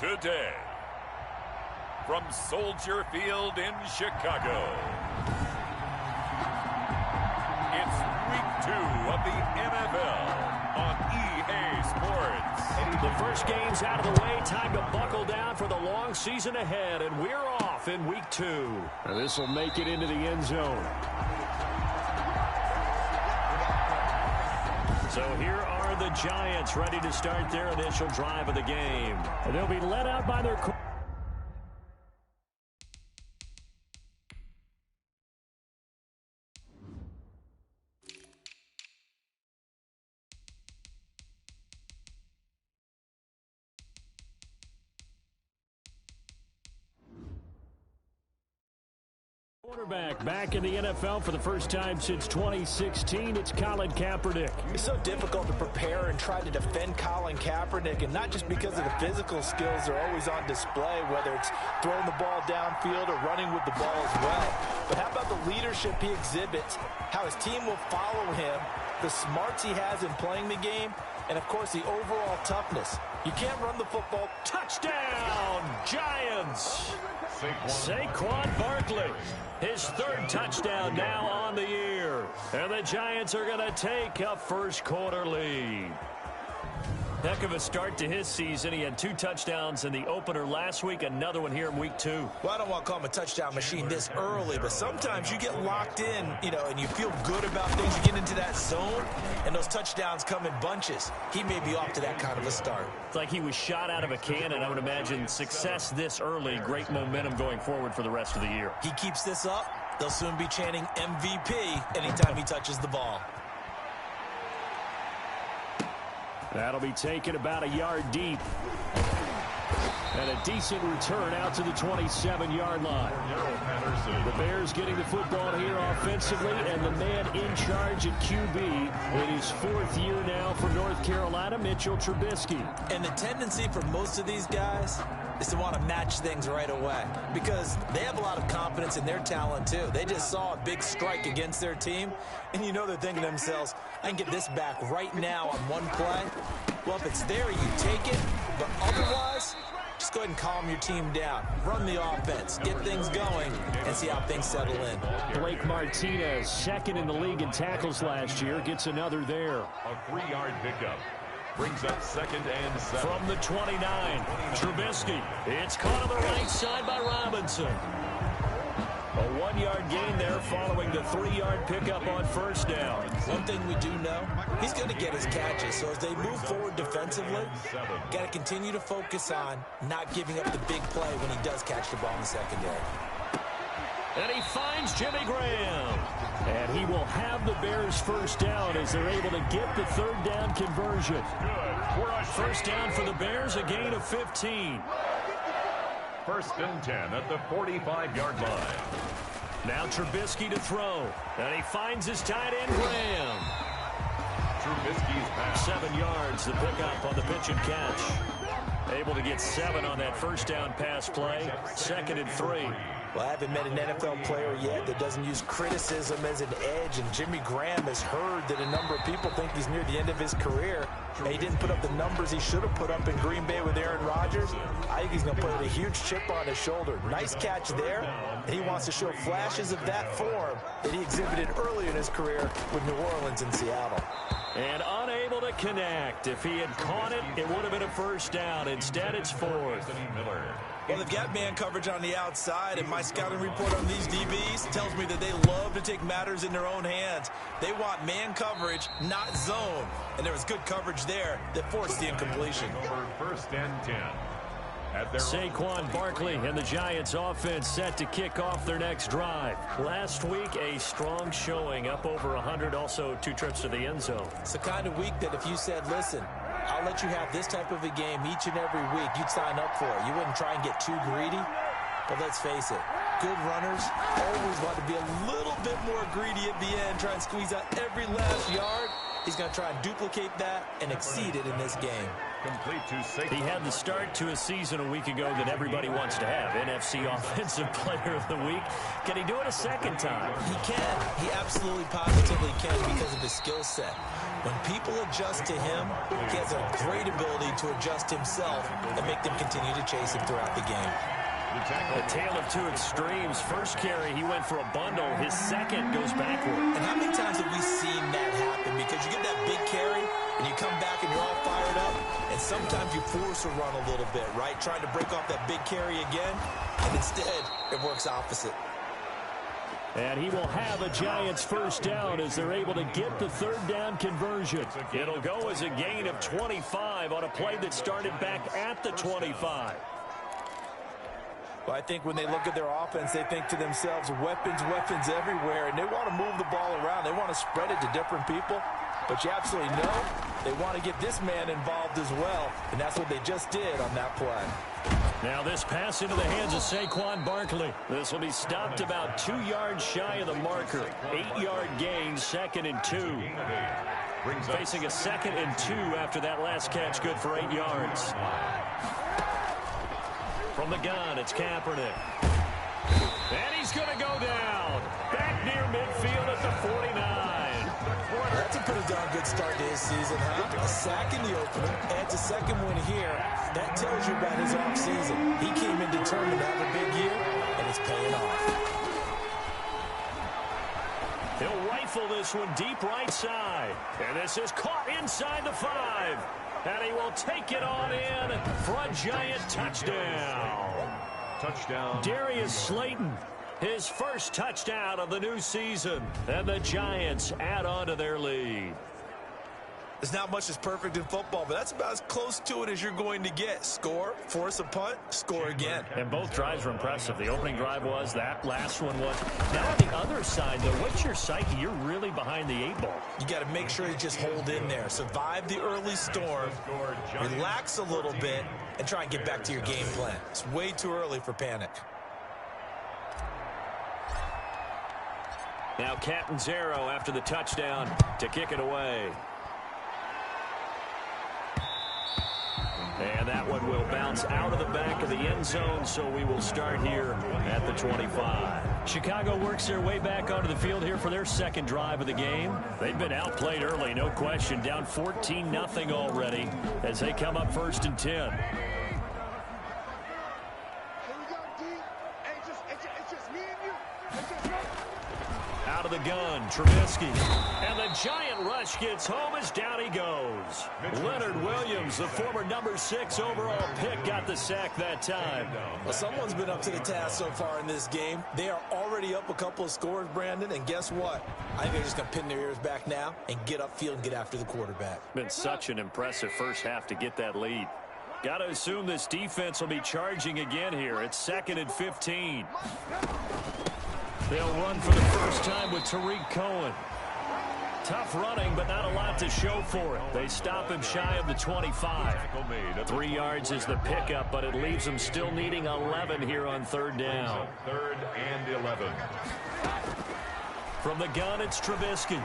today. From Soldier Field in Chicago, it's Week 2 of the NFL on EA Sports. The first game's out of the way. Time to buckle down for the long season ahead, and we're off in Week 2. This will make it into the end zone. So here are the Giants ready to start their initial drive of the game. They'll be led out by their quarterback back in the NFL for the first time since 2016. It's Colin Kaepernick. It's so difficult to prepare and try to defend Colin Kaepernick, and not just because of the physical skills they're always on display, whether it's throwing the ball downfield or running with the ball as well. But how about the leadership he exhibits, how his team will follow him, the smarts he has in playing the game, and, of course, the overall toughness. You can't run the football. Touchdown, Giants! Saquon Barkley, his third touchdown now on the year. And the Giants are going to take a first quarter lead. Heck of a start to his season. He had 2 touchdowns in the opener last week, another one here in Week 2. Well, I don't want to call him a touchdown machine this early, but sometimes you get locked in, and you feel good about things. You get into that zone, and those touchdowns come in bunches. He may be off to that kind of a start. It's like he was shot out of a cannon. I would imagine success this early, great momentum going forward for the rest of the year. He keeps this up, they'll soon be chanting MVP anytime he touches the ball. That'll be taken about a yard deep. And a decent return out to the 27-yard line. The Bears getting the football here offensively, and the man in charge at QB in his 4th year now for North Carolina, Mitchell Trubisky. And the tendency for most of these guys is to want to match things right away because they have a lot of confidence in their talent too. They just saw a big strike against their team, and they're thinking to themselves, I can get this back right now on one play. Well, if it's there, you take it, but otherwise, just go ahead and calm your team down. Run the offense, get things going, and see how things settle in. Blake Martinez, second in the league in tackles last year, gets another there. A 3-yard pickup brings up 2nd and 7. From the 29, Trubisky. It's caught on the right side by Robinson. A 1-yard gain there following the 3-yard pickup on first down. One thing we do know, he's going to get his catches. So as they move forward defensively, got to continue to focus on not giving up the big play when he does catch the ball in the secondary. And he finds Jimmy Graham. And he will have the Bears first down as they're able to get the 3rd down conversion. First down for the Bears, a gain of 15. 1st and 10 at the 45-yard line. Now Trubisky to throw. And he finds his tight end, Graham. Trubisky's pass. 7 yards, the pickup on the pitch and catch. Able to get 7 on that first down pass play. 2nd and 3. Well, I haven't met an NFL player yet that doesn't use criticism as an edge, and Jimmy Graham has heard that a number of people think he's near the end of his career, and he didn't put up the numbers he should have put up in Green Bay with Aaron Rodgers. I think he's going to put a huge chip on his shoulder. Nice catch there, and he wants to show flashes of that form that he exhibited earlier in his career with New Orleans and Seattle. And unable to connect. If he had caught it, it would have been a first down. Instead, it's 4th. Well, they've got man coverage on the outside, and my scouting report on these DBs tells me that they love to take matters in their own hands. They want man coverage, not zone. And there was good coverage there that forced the incompletion. For 1st and 10. Saquon Barkley and the Giants offense set to kick off their next drive. Last week, a strong showing, up over 100, also 2 trips to the end zone. It's the kind of week that if you said, listen, I'll let you have this type of a game each and every week, you'd sign up for it. You wouldn't try and get too greedy. But let's face it, good runners always want to be a little bit more greedy at the end, try and squeeze out every last yard. He's going to try and duplicate that and exceed it in this game. He had the start to a season a week ago that everybody wants to have. NFC Offensive Player of the Week. Can he do it a second time? He can. He absolutely positively can because of his skill set. When people adjust to him, he has a great ability to adjust himself and make them continue to chase him throughout the game. A tale of two extremes. First carry, he went for a bundle. His second goes backward. And how many times have we seen that happen? Because you get that big carry, and you come back and you're all fired up, and sometimes you force a run a little bit, right? Trying to break off that big carry again, and instead it works opposite. And he will have a Giants first down as they're able to get the third down conversion. It'll go as a gain of 25 on a play that started back at the 25. Well, I think when they look at their offense, they think to themselves, weapons, weapons everywhere, and they want to move the ball around. They want to spread it to different people. But you absolutely know they want to get this man involved as well, and that's what they just did on that play. Now this pass into the hands of Saquon Barkley. This will be stopped about 2 yards shy of the marker. 8-yard gain, 2nd and 2. Facing a 2nd and 2 after that last catch, good for 8 yards. From the gun, it's Kaepernick. And he's going to go down. Back near midfield at the 49. That's a pretty darn good start to his season, huh? A sack in the opener, adds a second one here. That tells you about his offseason. He came in determined to have a big year, and it's paying off. He'll rifle this one deep right side. And this is caught inside the 5. And he will take it on in for a Giant touchdown. Touchdown. Darius Slayton, his first touchdown of the new season. And the Giants add on to their lead. There's not much that's perfect in football, but that's about as close to it as you're going to get. Score, force a punt, score again. And both drives were impressive. The opening drive was, that last one was. Now on the other side, though, what's your psyche? You're really behind the 8 ball. You got to make sure you just hold in there. Survive the early storm, relax a little bit, and try and get back to your game plan. It's way too early for panic. Now Catanzaro after the touchdown to kick it away. And that one will bounce out of the back of the end zone, so we will start here at the 25. Chicago works their way back onto the field here for their second drive of the game. They've been outplayed early, no question, down 14-0 already as they come up 1st and 10. Out of the gun, Trubisky. And the Giant rush gets home as down he goes. Leonard Williams, the former number 6 overall pick, got the sack that time. Well, someone's been up to the task so far in this game. They are already up a couple of scores, Brandon, and guess what? I think they're just going to pin their ears back now and get upfield and get after the quarterback. Been such an impressive first half to get that lead. Got to assume this defense will be charging again here. It's 2nd and 15. They'll run for the first time with Tariq Cohen. Tough running, but not a lot to show for it. They stop him shy of the 25. 3 yards is the pickup, but it leaves them still needing 11 here on 3rd down. 3rd and 11. From the gun, it's Trubisky.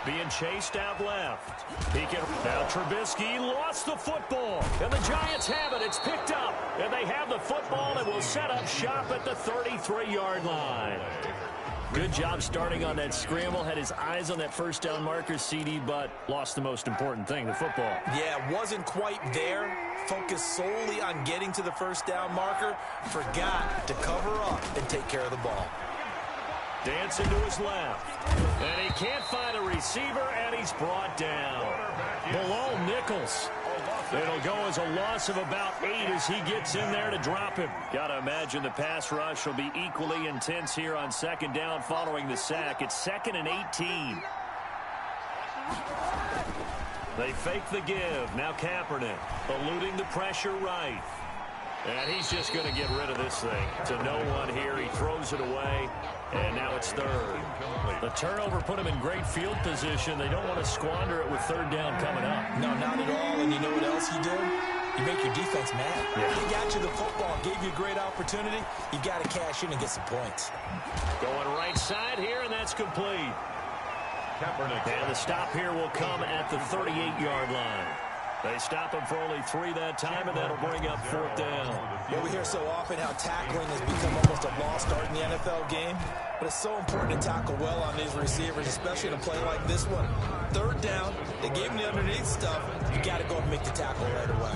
Being chased out left. Now Trubisky lost the football. And the Giants have it. It's picked up. And they have the football and will set up shop at the 33-yard line. Good job starting on that scramble. Had his eyes on that first down marker, CD, but lost the most important thing, the football. Yeah, wasn't quite there. Focused solely on getting to the first down marker. Forgot to cover up and take care of the ball. Dancing to his left. And he can't find a receiver, and he's brought down. Below Nichols. It'll go as a loss of about 8 as he gets in there to drop him. Got to imagine the pass rush will be equally intense here on 2nd down following the sack. It's 2nd and 18. They fake the give. Now Kaepernick eluding the pressure right. And he's just going to get rid of this thing. To no one here. He throws it away. And now it's 3rd. The turnover put him in great field position. They don't want to squander it with 3rd down coming up. No, not at all. And you know what else you do? You make your defense mad. Yeah. They got you the football, gave you a great opportunity. You got to cash in and get some points. Going right side here, and that's complete. And the stop here will come at the 38-yard line. They stop him for only 3 that time, and that'll bring up 4th down. Well, we hear so often how tackling has become almost a lost art in the NFL game, but it's so important to tackle well on these receivers, especially in a play like this one. 3rd down, they gave him the underneath stuff. You got to go and make the tackle right away.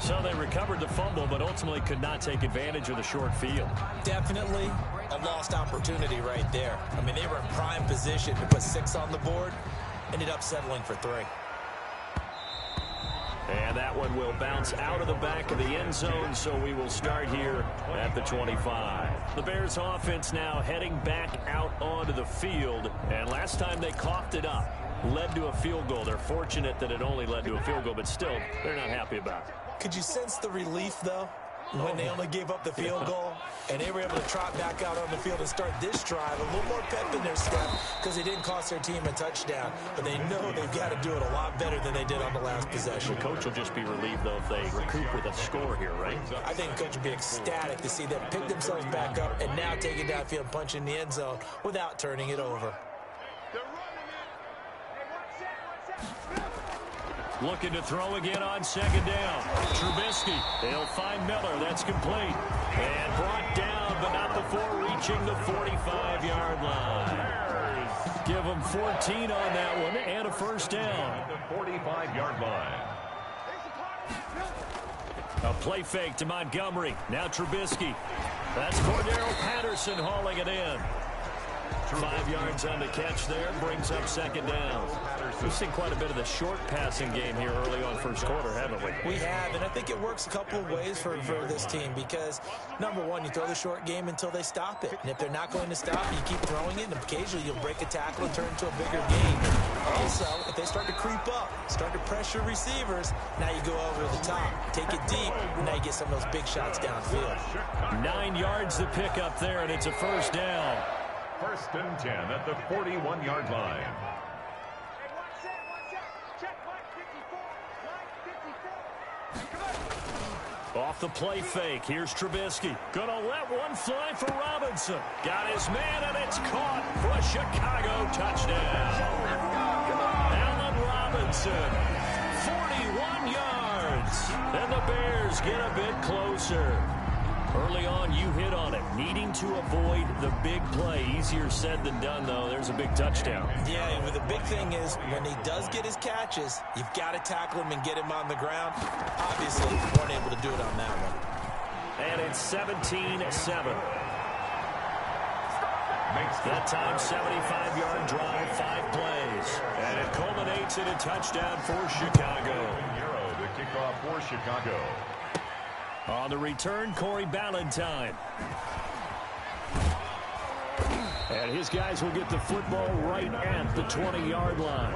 So they recovered the fumble, but ultimately could not take advantage of the short field. Definitely a lost opportunity right there. I mean, they were in prime position to put 6 on the board, ended up settling for 3. And that one will bounce out of the back of the end zone, so we will start here at the 25. The Bears offense now heading back out onto the field, and last time they coughed it up, led to a field goal. They're fortunate that it only led to a field goal, but still, they're not happy about it. Could you sense the relief, though, when they only gave up the field goal and they were able to trot back out on the field and start this drive? A little more pep in their step because they didn't cost their team a touchdown, but they know they've got to do it a lot better than they did on the last possession. The coach will just be relieved, though, if they recoup with a score here, right? I think the coach will be ecstatic to see them pick themselves back up and now take it downfield, punch in the end zone without turning it over. Looking to throw again on 2nd down. Trubisky, they'll find Miller. That's complete. And brought down, but not before reaching the 45-yard line. Give them 14 on that one and a 1st down. The 45-yard line. A play fake to Montgomery. Now Trubisky. That's Cordero Patterson hauling it in. 5 yards on the catch there, brings up 2nd down. We've seen quite a bit of the short passing game here early on 1st quarter, haven't we? We have, and I think it works a couple of ways for this team because, number one, you throw the short game until they stop it. And if they're not going to stop it, you keep throwing it, and occasionally you'll break a tackle and turn it into a bigger game. Also, if they start to creep up, start to pressure receivers, now you go over the top, take it deep, and now you get some of those big shots downfield. 9 yards to pick up there, and it's a 1st down. 1st and 10 at the 41-yard line. Off the play fake, here's Trubisky. Gonna let one fly for Robinson. Got his man, and it's caught for a Chicago touchdown. Allen Robinson, 41 yards. And the Bears get a bit closer. Early on, you hit on it. Needing to avoid the big play. Easier said than done, though. There's a big touchdown. Yeah, but the big thing is when he does get his catches, you've got to tackle him and get him on the ground. Obviously, you weren't able to do it on that one. And it's 17-7. That time, 75-yard drive, 5 plays. And it culminates in a touchdown for Chicago. The kickoff for Chicago. On the return, Corey Ballantyne. And his guys will get the football right at the 20-yard line.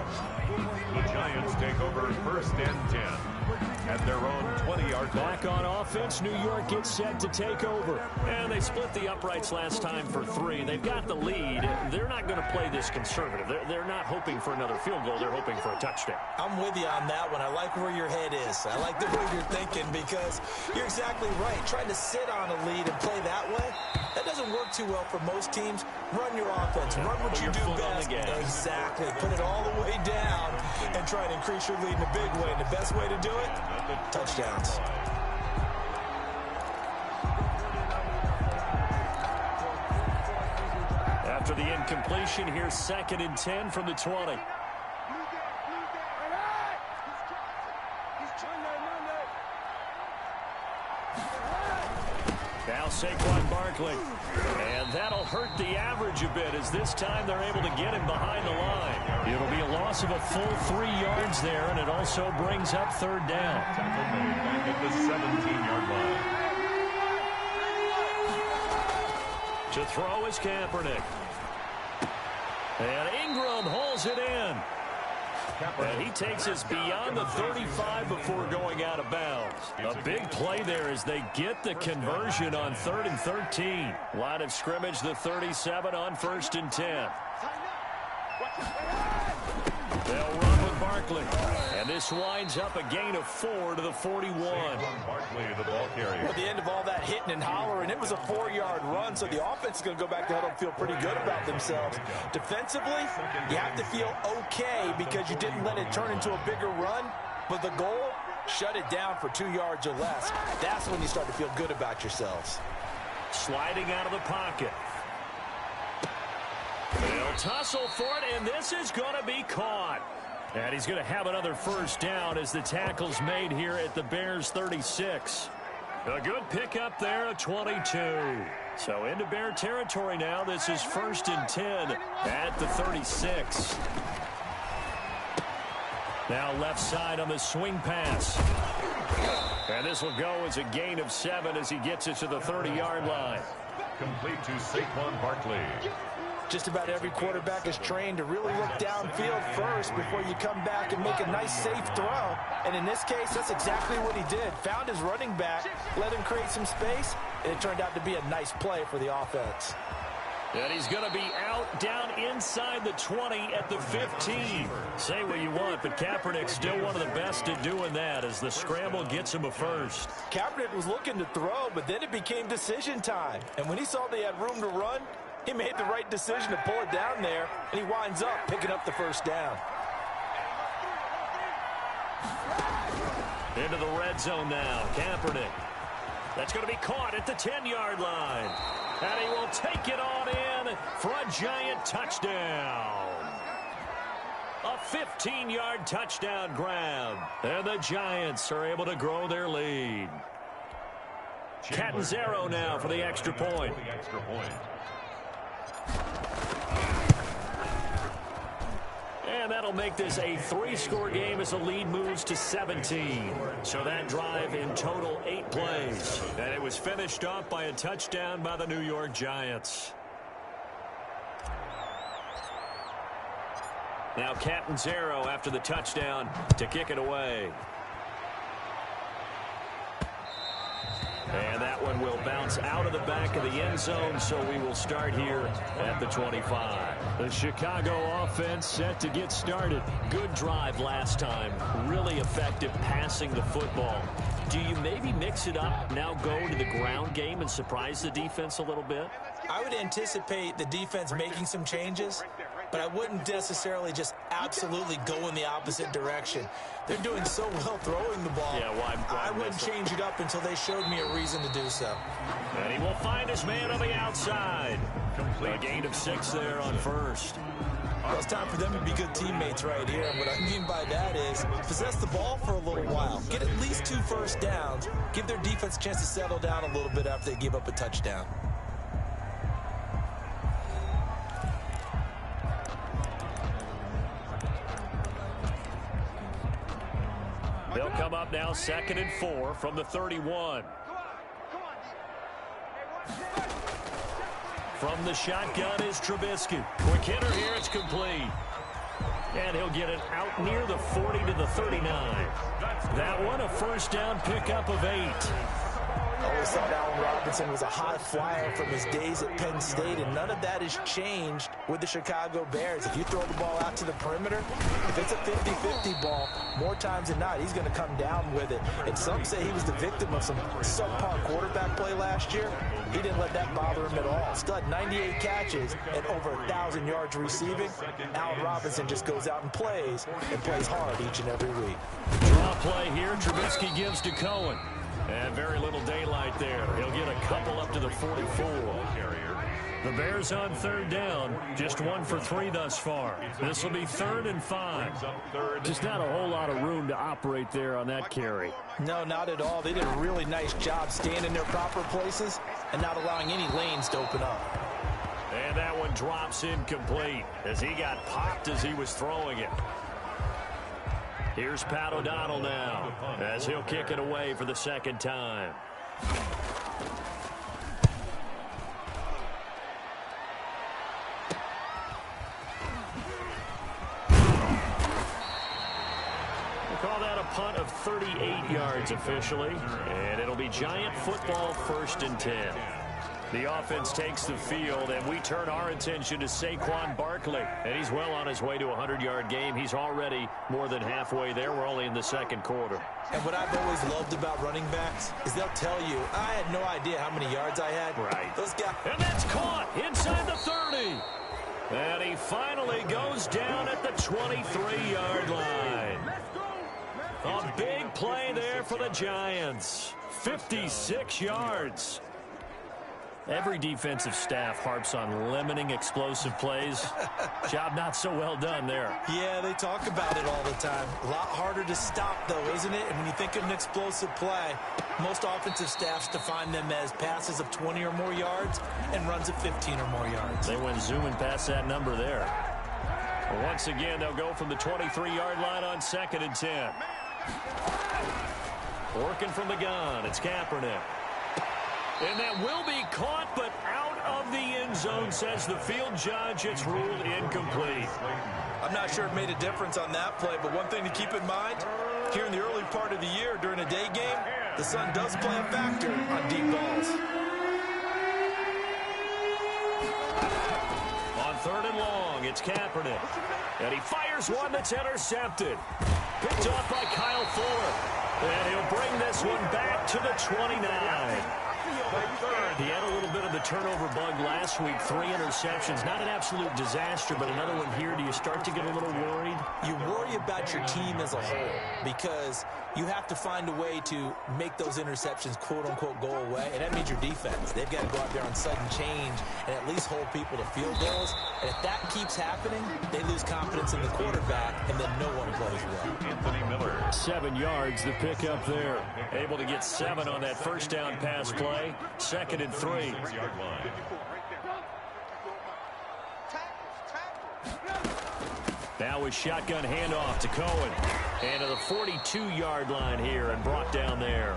The Giants take over 1st and 10 at their own 20-yard line. Back on offense, New York gets set to take over. And they split the uprights last time for 3. They've got the lead. They're not going to play this conservative. They're not hoping for another field goal. They're hoping for a touchdown. I'm with you on that one. I like where your head is. I like the way you're thinking because you're exactly right. Trying to sit on a lead and play that way, that doesn't work too well for most teams. Run your offense. Run what you do best. Exactly. Put it all the way down and try to increase your lead in a big way. And the best way to do it, touchdowns. After the incompletion, here's 2nd and 10 from the 20. Now Saquon Barkley. And that'll hurt the average a bit as this time they're able to get him behind the line. It'll be a loss of a full 3 yards there, and it also brings up 3rd down. Back at the 17-yard line. To throw is Kaepernick. And Ingram hauls it in. And he takes us beyond the 35 before going out of bounds. A big play there as they get the conversion on 3rd and 13. Line of scrimmage, the 37 on 1st and 10. They'll run with Barkley. And this winds up a gain of 4 to the 41. Barkley, the ball carrier. At the end of all that hitting and hollering, it was a 4-yard run, so the offense is going to go back to huddle and feel pretty good about themselves. Defensively, you have to feel okay because you didn't let it turn into a bigger run. But the goal, shut it down for 2 yards or less. That's when you start to feel good about yourselves. Sliding out of the pocket. They'll tussle for it, and this is going to be caught. And he's going to have another first down as the tackle's made here at the Bears' 36. A good pickup there at 22. So into Bear territory now. This is 1st and 10 at the 36. Now left side on the swing pass. And this will go as a gain of 7 as he gets it to the 30-yard line. Complete to Saquon Barkley. Just about every quarterback is trained to really look downfield first before you come back and make a nice, safe throw. And in this case, that's exactly what he did. Found his running back, let him create some space, and it turned out to be a nice play for the offense. And he's going to be out down inside the 20 at the 15. Say what you want, but Kaepernick's still one of the best at doing that as the scramble gets him a first. Kaepernick was looking to throw, but then it became decision time. And when he saw they had room to run, he made the right decision to pull it down there, and he winds up picking up the first down. Into the red zone now, Kaepernick. That's going to be caught at the 10-yard line. And he will take it on in for a Giant touchdown. A 15-yard touchdown grab. And the Giants are able to grow their lead. Catanzaro now for the extra point. And that'll make this a 3-score game as the lead moves to 17. So that drive in total 8 plays. And it was finished off by a touchdown by the New York Giants. Now Catanzaro after the touchdown to kick it away. And that one will bounce out of the back of the end zone, so we will start here at the 25. The Chicago offense set to get started. Good drive last time. Really effective passing the football. Do you maybe mix it up, now go to the ground game and surprise the defense a little bit? I would anticipate the defense making some changes, but I wouldn't necessarily just absolutely go in the opposite direction. They're doing so well throwing the ball. Yeah, why I wouldn't change it up until they showed me a reason to do so. And he will find his man on the outside. A gain of 6 there on first. Well, it's time for them to be good teammates right here. And what I mean by that is possess the ball for a little while. Get at least 2 first downs. Give their defense a chance to settle down a little bit after they give up a touchdown. They'll come up now 2nd and 4 from the 31. From the shotgun is Trubisky. Quick hitter here, it's complete. And he'll get it out near the 40 to the 39. That one a first down pickup of 8. I always thought Allen Robinson was a high flyer from his days at Penn State, and none of that has changed with the Chicago Bears. If you throw the ball out to the perimeter, if it's a 50-50 ball, more times than not, he's going to come down with it. And some say he was the victim of some subpar quarterback play last year. He didn't let that bother him at all. Stud 98 catches and over 1,000 yards receiving. Allen Robinson just goes out and plays hard each and every week. Draw play here. Trubisky gives to Cohen. And very little daylight there. He'll get a couple up to the 44. The Bears on 3rd down. Just 1 for 3 thus far. This will be 3rd and 5. Just not a whole lot of room to operate there on that carry. No, not at all. They did a really nice job staying in their proper places and not allowing any lanes to open up. And that one drops incomplete as he got popped as he was throwing it. Here's Pat O'Donnell now as he'll kick it away for the 2nd time. We'll call that a punt of 38 yards officially, and it'll be Giant football 1st and 10. The offense takes the field, and we turn our attention to Saquon Barkley. And he's well on his way to a 100-yard game. He's already more than halfway there. We're only in the 2nd quarter. And what I've always loved about running backs is they'll tell you, I had no idea how many yards I had. Right. Those guys. And that's caught inside the 30. And he finally goes down at the 23-yard line. A big play there for the Giants. 56 yards. Every defensive staff harps on limiting explosive plays. Job not so well done there. Yeah, they talk about it all the time. A lot harder to stop, though, isn't it? And when you think of an explosive play, most offensive staffs define them as passes of 20 or more yards and runs of 15 or more yards. They went zooming past that number there. Once again, they'll go from the 23-yard line on 2nd and 10. Working from the gun, it's Kaepernick. And that will be caught, but out of the end zone, says the field judge. It's ruled incomplete. I'm not sure it made a difference on that play, but one thing to keep in mind, here in the early part of the year during a day game, the sun does play a factor on deep balls. On 3rd and long, it's Kaepernick. And he fires one that's intercepted. Picked off by Kyle Fuller. And he'll bring this one back to the 29. He had a little bit of the turnover bug last week. 3 interceptions. Not an absolute disaster, but another one here. Do you start to get a little worried? You worry about your team as a whole because you have to find a way to make those interceptions, quote-unquote, go away, and that means your defense. They've got to go out there on sudden change and at least hold people to field goals. And if that keeps happening, they lose confidence in the quarterback, and then no one plays well. Anthony Miller. 7 yards, the pickup there. Able to get 7 on that first down pass play. 2nd and 3. Now with shotgun handoff to Cohen. And to the 42-yard line here and brought down there.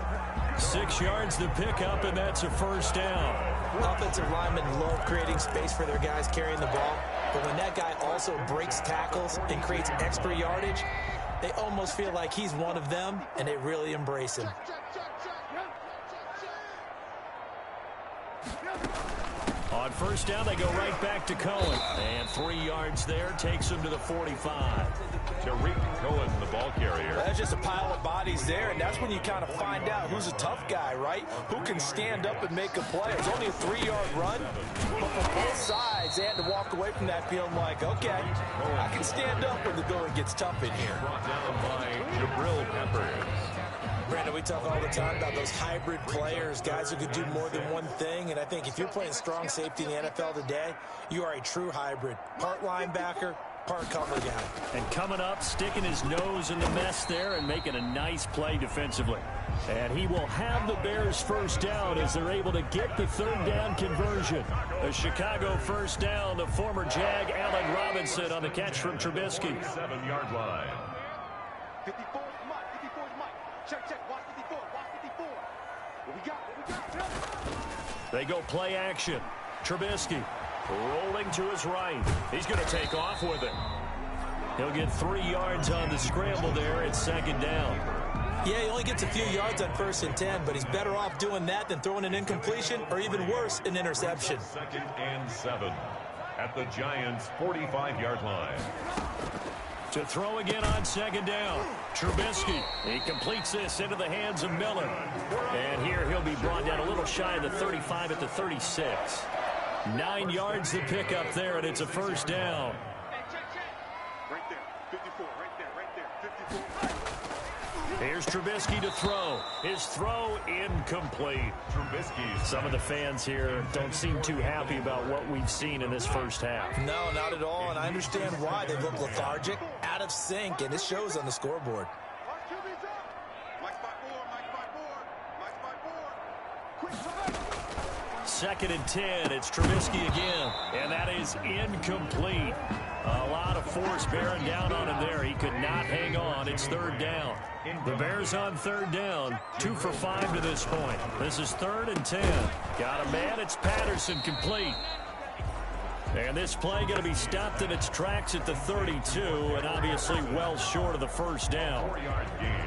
6 yards the pickup, and that's a first down. Offensive linemen love creating space for their guys carrying the ball. But when that guy also breaks tackles and creates extra yardage, they almost feel like he's one of them, and they really embrace him. On first down, they go right back to Cohen. And 3 yards there takes him to the 45. Tariq Cohen, the ball carrier. That's just a pile of bodies there, and that's when you kind of find out who's a tough guy, right? Who can stand up and make a play. It was only a 3-yard run, but from both sides, they had to walk away from that feeling like, okay, I can stand up when the going gets tough in here. Brought down by Jabril Peppers. Brandon, we talk all the time about those hybrid players, guys who could do more than one thing, and I think if you're playing strong safety in the NFL today, you are a true hybrid. Part linebacker, part cover guy. And coming up, sticking his nose in the mess there and making a nice play defensively. And he will have the Bears first down as they're able to get the 3rd down conversion. A Chicago first down, the former Jag Allen Robinson on the catch from Trubisky. 7-yard line. 54 is Mike. 54 is Mike. Check. Watch 54. Watch 54. What we got? They go play action. Trubisky rolling to his right. He's going to take off with it. He'll get 3 yards on the scramble there at 2nd down. Yeah, he only gets a few yards on 1st and 10, but he's better off doing that than throwing an incompletion or even worse, an interception. 2nd and 7 at the Giants' 45-yard line. To throw again on 2nd down. Trubisky. He completes this into the hands of Miller. And here he'll be brought down a little shy of the 35 at the 36. 9 yards to pick up there, and it's a first down. Right there. 54. Right there. 54. Here's Trubisky to throw. His throw incomplete. Trubisky. Some of the fans here don't seem too happy about what we've seen in this first half. No, not at all, and I understand why. They look lethargic, out of sync, and it shows on the scoreboard. Mike spot 4. Quick select. 2nd and 10. It's Trubisky again, and that is incomplete. A lot of force bearing down on him there. He could not hang on. It's 3rd down. The Bears on 3rd down. 2 for 5 to this point. This is 3rd and 10. Got a man. It's Patterson complete. And this play going to be stopped in its tracks at the 32, and obviously well short of the first down.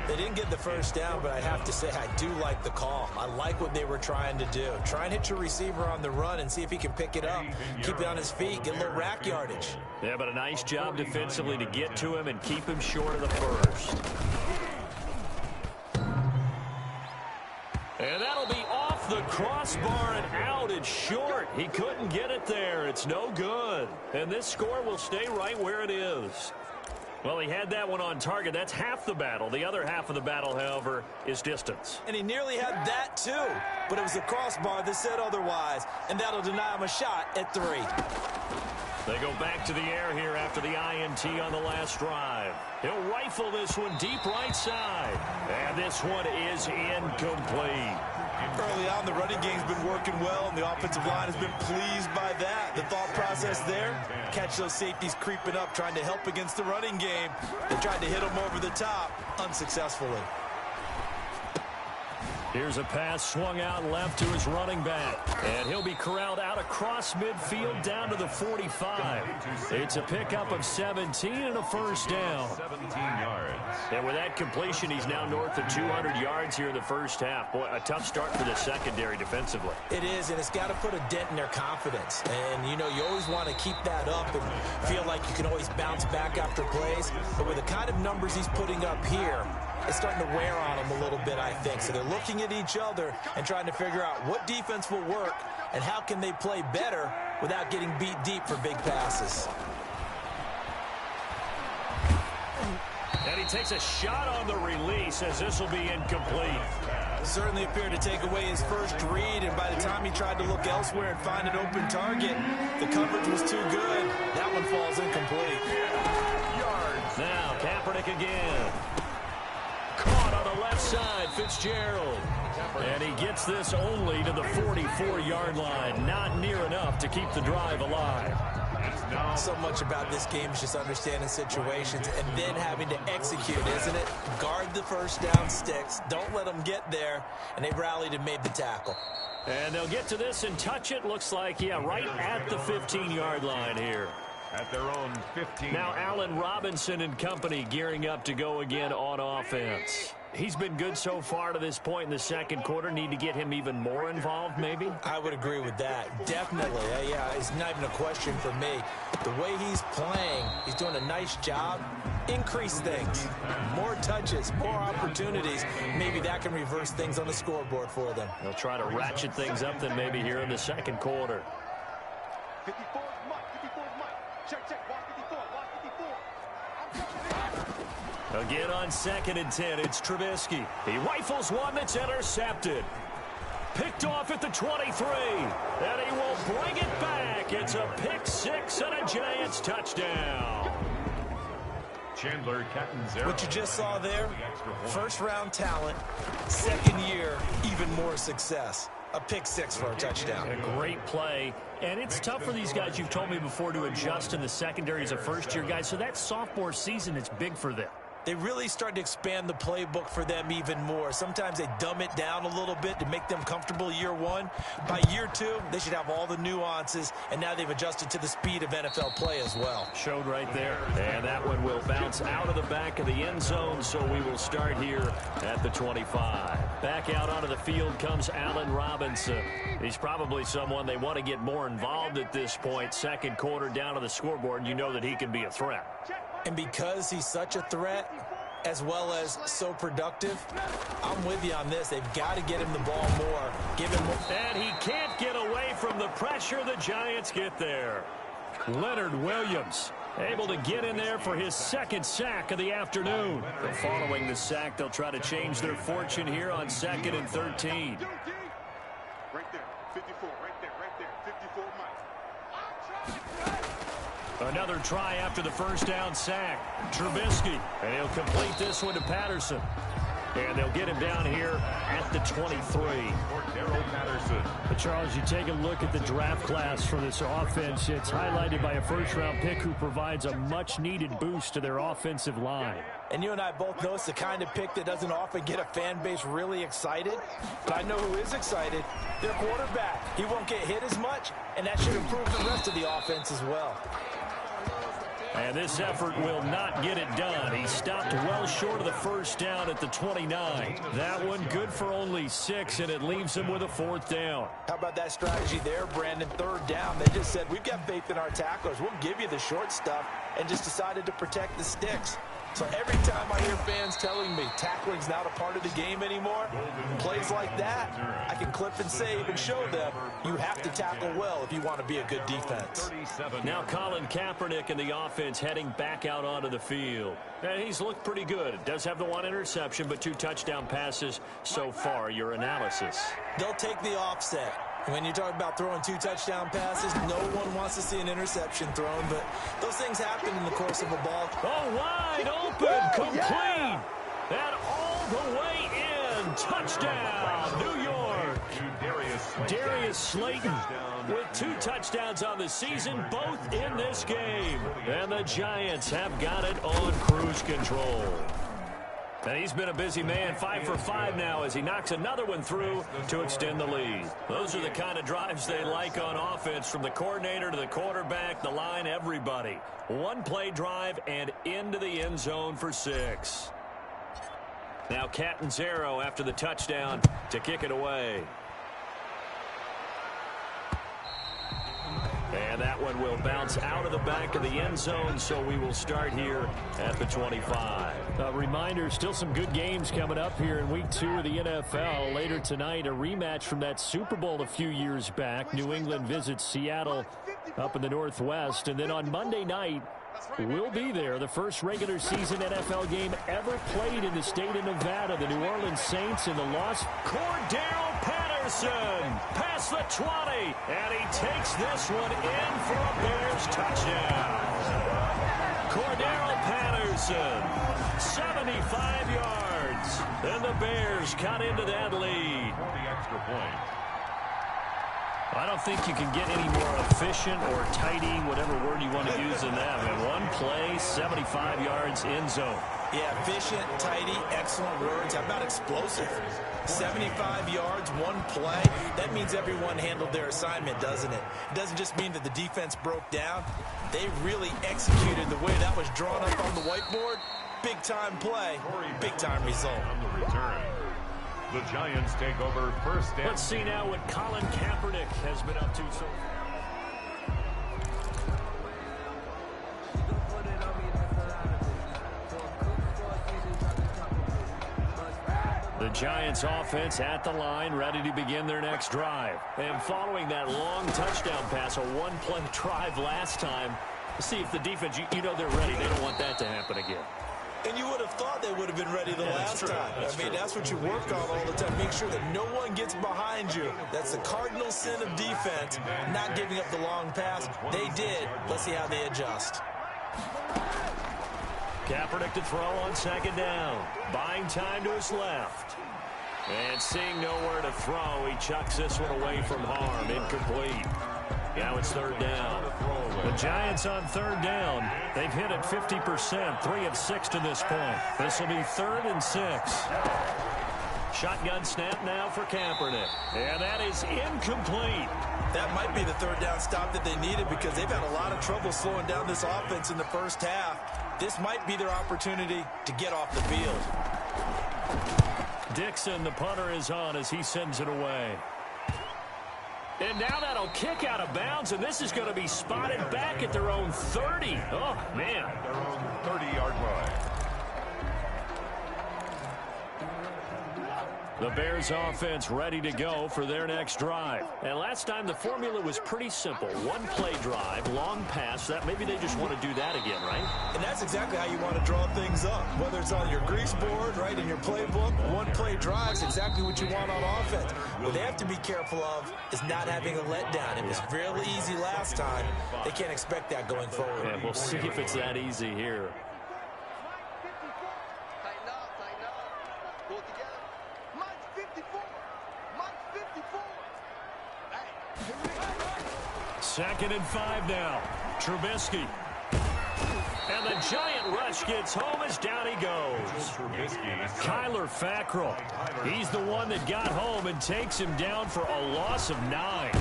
They didn't get the first down, but I have to say I do like the call. I like what they were trying to do. Try and hit your receiver on the run and see if he can pick it up, keep it on his feet, get a little rack yardage. Yeah, but a nice job defensively to get to him and keep him short of the first. And that'll be off the crossbar and out. It's short. He couldn't get it there. It's no good. And this score will stay right where it is. Well, he had that one on target. That's half the battle. The other half of the battle, however, is distance. And he nearly had that, too. But it was the crossbar that said otherwise. And that'll deny him a shot at 3. They go back to the air here after the INT on the last drive. He'll rifle this one deep right side. And this one is incomplete. Early on, the running game's been working well, and the offensive line has been pleased by that. The thought process there, catch those safeties creeping up, trying to help against the running game. They tried to hit them over the top, unsuccessfully. Here's a pass swung out left to his running back. And he'll be corralled out across midfield down to the 45. It's a pickup of 17 and a first down. 17 yards. And with that completion, he's now north of 200 yards here in the first half. Boy, a tough start for the secondary defensively. It is, and it's got to put a dent in their confidence. And, you know, you always want to keep that up and feel like you can always bounce back after plays. But with the kind of numbers he's putting up here, it's starting to wear on them a little bit, I think. So they're looking at each other and trying to figure out what defense will work and how can they play better without getting beat deep for big passes. And he takes a shot on the release as this will be incomplete. Certainly appeared to take away his first read, and by the time he tried to look elsewhere and find an open target, the coverage was too good. That one falls incomplete. Now, Kaepernick again. Caught on the left side, Fitzgerald. And he gets this only to the 44-yard line. Not near enough to keep the drive alive. So much about this game is just understanding situations and then having to execute, isn't it? Guard the first down sticks. Don't let them get there. And they rallied and made the tackle. And they'll get to this and touch it. Looks like, yeah, right at the 15-yard line here. At their own 15. Now Allen Robinson and company gearing up to go again on offense. He's been good so far to this point in the second quarter. Need to get him even more involved, maybe? I would agree with that. Definitely. Yeah, it's not even a question for me. The way he's playing, he's doing a nice job. Increase things. More touches, more opportunities. Maybe that can reverse things on the scoreboard for them. They'll try to ratchet things up then maybe here in the second quarter. 54 is Mike. 54 is Mike. Check. Watch 54. Watch 54. Again on 2nd and 10, it's Trubisky. He rifles one that's intercepted. Picked off at the 23. And he will bring it back. It's a pick six and a Giants touchdown. Chandler Catanzaro. What you just saw there, first-round talent, second year, even more success. A pick six for a touchdown. A great play. And it's tough for these guys, you've told me before, to adjust in the secondary as a first-year guy. So that sophomore season is big for them. They really start to expand the playbook for them even more. Sometimes they dumb it down a little bit to make them comfortable year one. By year two, they should have all the nuances, and now they've adjusted to the speed of NFL play as well. Showed right there. And that one will bounce out of the back of the end zone, so we will start here at the 25. Back out onto the field comes Allen Robinson. He's probably someone they want to get more involved at this point. Second quarter down to the scoreboard, you know that he can be a threat. And because he's such a threat, as well as so productive, I'm with you on this. They've got to get him the ball more. Give him more. And he can't get away from the pressure the Giants get there. Leonard Williams able to get in there for his second sack of the afternoon. But following the sack, they'll try to change their fortune here on 2nd and 13. Right there. 54. Right there. 54 Mike. Another try after the first down sack. Trubisky. And he'll complete this one to Patterson. And they'll get him down here at the 23. Patterson. Charles, you take a look at the draft class for this offense. It's highlighted by a first-round pick who provides a much-needed boost to their offensive line. And you and I both know it's the kind of pick that doesn't often get a fan base really excited. But I know who is excited. Their quarterback. He won't get hit as much, and that should improve the rest of the offense as well. And this effort will not get it done. He stopped well short of the first down at the 29. That one good for only 6, and it leaves him with a 4th down. How about that strategy there, Brandon? 3rd down. They just said, we've got faith in our tacklers. We'll give you the short stuff, and just decided to protect the sticks. So every time I hear fans telling me tackling's not a part of the game anymore, plays like that, I can clip and save and show them you have to tackle well if you want to be a good defense. Now Colin Kaepernick and the offense heading back out onto the field. And he's looked pretty good. Does have the one interception, but 2 touchdown passes so far. Your analysis? They'll take the offset. When you talk about throwing 2 touchdown passes, no one wants to see an interception thrown, but those things happen in the course of a ball. Oh, wide open, complete, and all the way in. Touchdown, New York. Darius Slayton with 2 touchdowns on the season, both in this game. And the Giants have got it on cruise control. And he's been a busy man, 5 for 5 now as he knocks another one through to extend the lead. Those are the kind of drives they like on offense, from the coordinator to the quarterback, the line, everybody. 1-play drive and into the end zone for 6. Now Catanzaro after the touchdown to kick it away. And that one will bounce out of the back of the end zone, so we will start here at the 25. A reminder, still some good games coming up here in Week 2 of the NFL. Later tonight, a rematch from that Super Bowl a few years back. New England visits Seattle up in the Northwest. And then on Monday night, we'll be there. The first regular season NFL game ever played in the state of Nevada. The New Orleans Saints and the Lost. Cordero Patterson past the 20, and he takes this one in for a Bears touchdown. Cordero Patterson, 75 yards, and the Bears cut into that lead. I don't think you can get any more efficient or tidy, whatever word you want to use in that. In one play, 75 yards in zone. Yeah, efficient, tidy, excellent words. How about explosive? 75 yards, one play. That means everyone handled their assignment, doesn't it? It doesn't just mean that the defense broke down. They really executed the way that was drawn up on the whiteboard. Big-time play, big-time result. The Giants take over first down. Let's see now what Colin Kaepernick has been up to so far. The Giants offense at the line, ready to begin their next drive. And following that long touchdown pass, a 1-play drive last time, see if the defense, you know they're ready. They don't want that to happen again. And you would have thought they would have been ready the last time. I mean, that's what you work on all the time. Make sure that no one gets behind you. That's the cardinal sin of defense, not giving up the long pass. They did. Let's see how they adjust. Kaepernick to throw on second down. Buying time to his left. And seeing nowhere to throw, he chucks this one away from harm. Incomplete. Now it's third down. The Giants on third down. They've hit it 50%, 3 of 6 to this point. This will be 3rd and 6. Shotgun snap now for Kaepernick. And that is incomplete. That might be the third down stop that they needed, because they've had a lot of trouble slowing down this offense in the first half. This might be their opportunity to get off the field. Dixon, the punter, is on as he sends it away. And now that'll kick out of bounds, and this is going to be spotted back at their own 30. Oh, man. Their own 30-yard line. The Bears offense ready to go for their next drive. And last time the formula was pretty simple. 1-play drive, long pass. That maybe they just want to do that again, right? And that's exactly how you want to draw things up. Whether it's on your grease board, right, in your playbook, 1-play drive is exactly what you want on offense. What they have to be careful of is not having a letdown. It was really easy last time. They can't expect that going forward. Yeah, we'll see if it's that easy here. Second and 5 now. Trubisky. And the giant rush gets home as down he goes. Kyler Fackrell. He's the one that got home and takes him down for a loss of 9.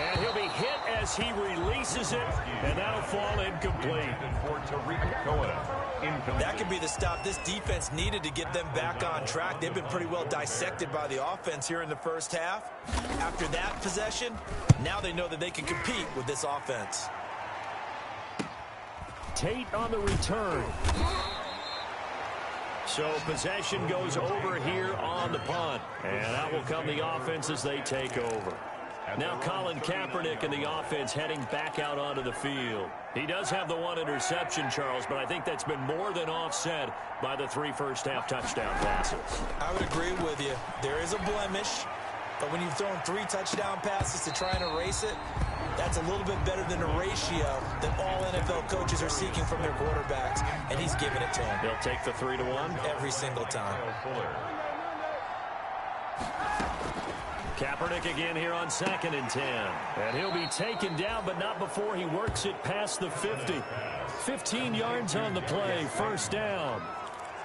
And he'll be hit as he releases it, and that'll fall incomplete. That could be the stop this defense needed to get them back on track. They've been pretty well dissected by the offense here in the first half. After that possession, now they know that they can compete with this offense. Tate on the return. So possession goes over here on the punt. And out will come the offense as they take over. Now Colin Kaepernick and the offense heading back out onto the field. He does have the one interception, Charles, but I think that's been more than offset by the 3 first-half touchdown passes. I would agree with you. There is a blemish, but when you've thrown 3 touchdown passes to try and erase it, that's a little bit better than a ratio that all NFL coaches are seeking from their quarterbacks, and he's giving it to them. He'll take the 3-1 every single time. Kaepernick again here on 2nd and 10. And he'll be taken down, but not before he works it past the 50. 15 yards on the play, first down.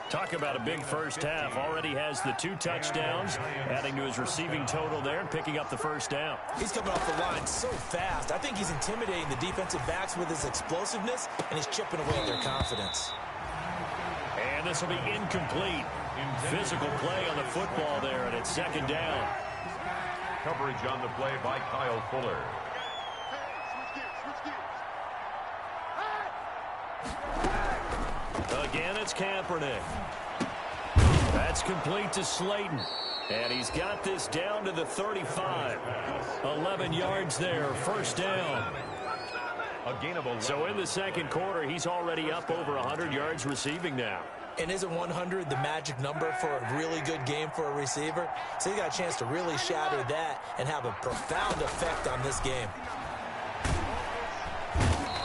Talk about a big first half. Already has the 2 touchdowns, adding to his receiving total there and picking up the first down. He's coming off the line so fast. I think he's intimidating the defensive backs with his explosiveness, and he's chipping away at their confidence. And this will be incomplete. Physical play on the football there, and it's 2nd down. Coverage on the play by Kyle Fuller. Again, it's Kaepernick. That's complete to Slayton. And he's got this down to the 35. 11 yards there, first down. A gain of 11. So in the second quarter, he's already up over 100 yards receiving now. And isn't 100 the magic number for a really good game for a receiver? So he got a chance to really shatter that and have a profound effect on this game.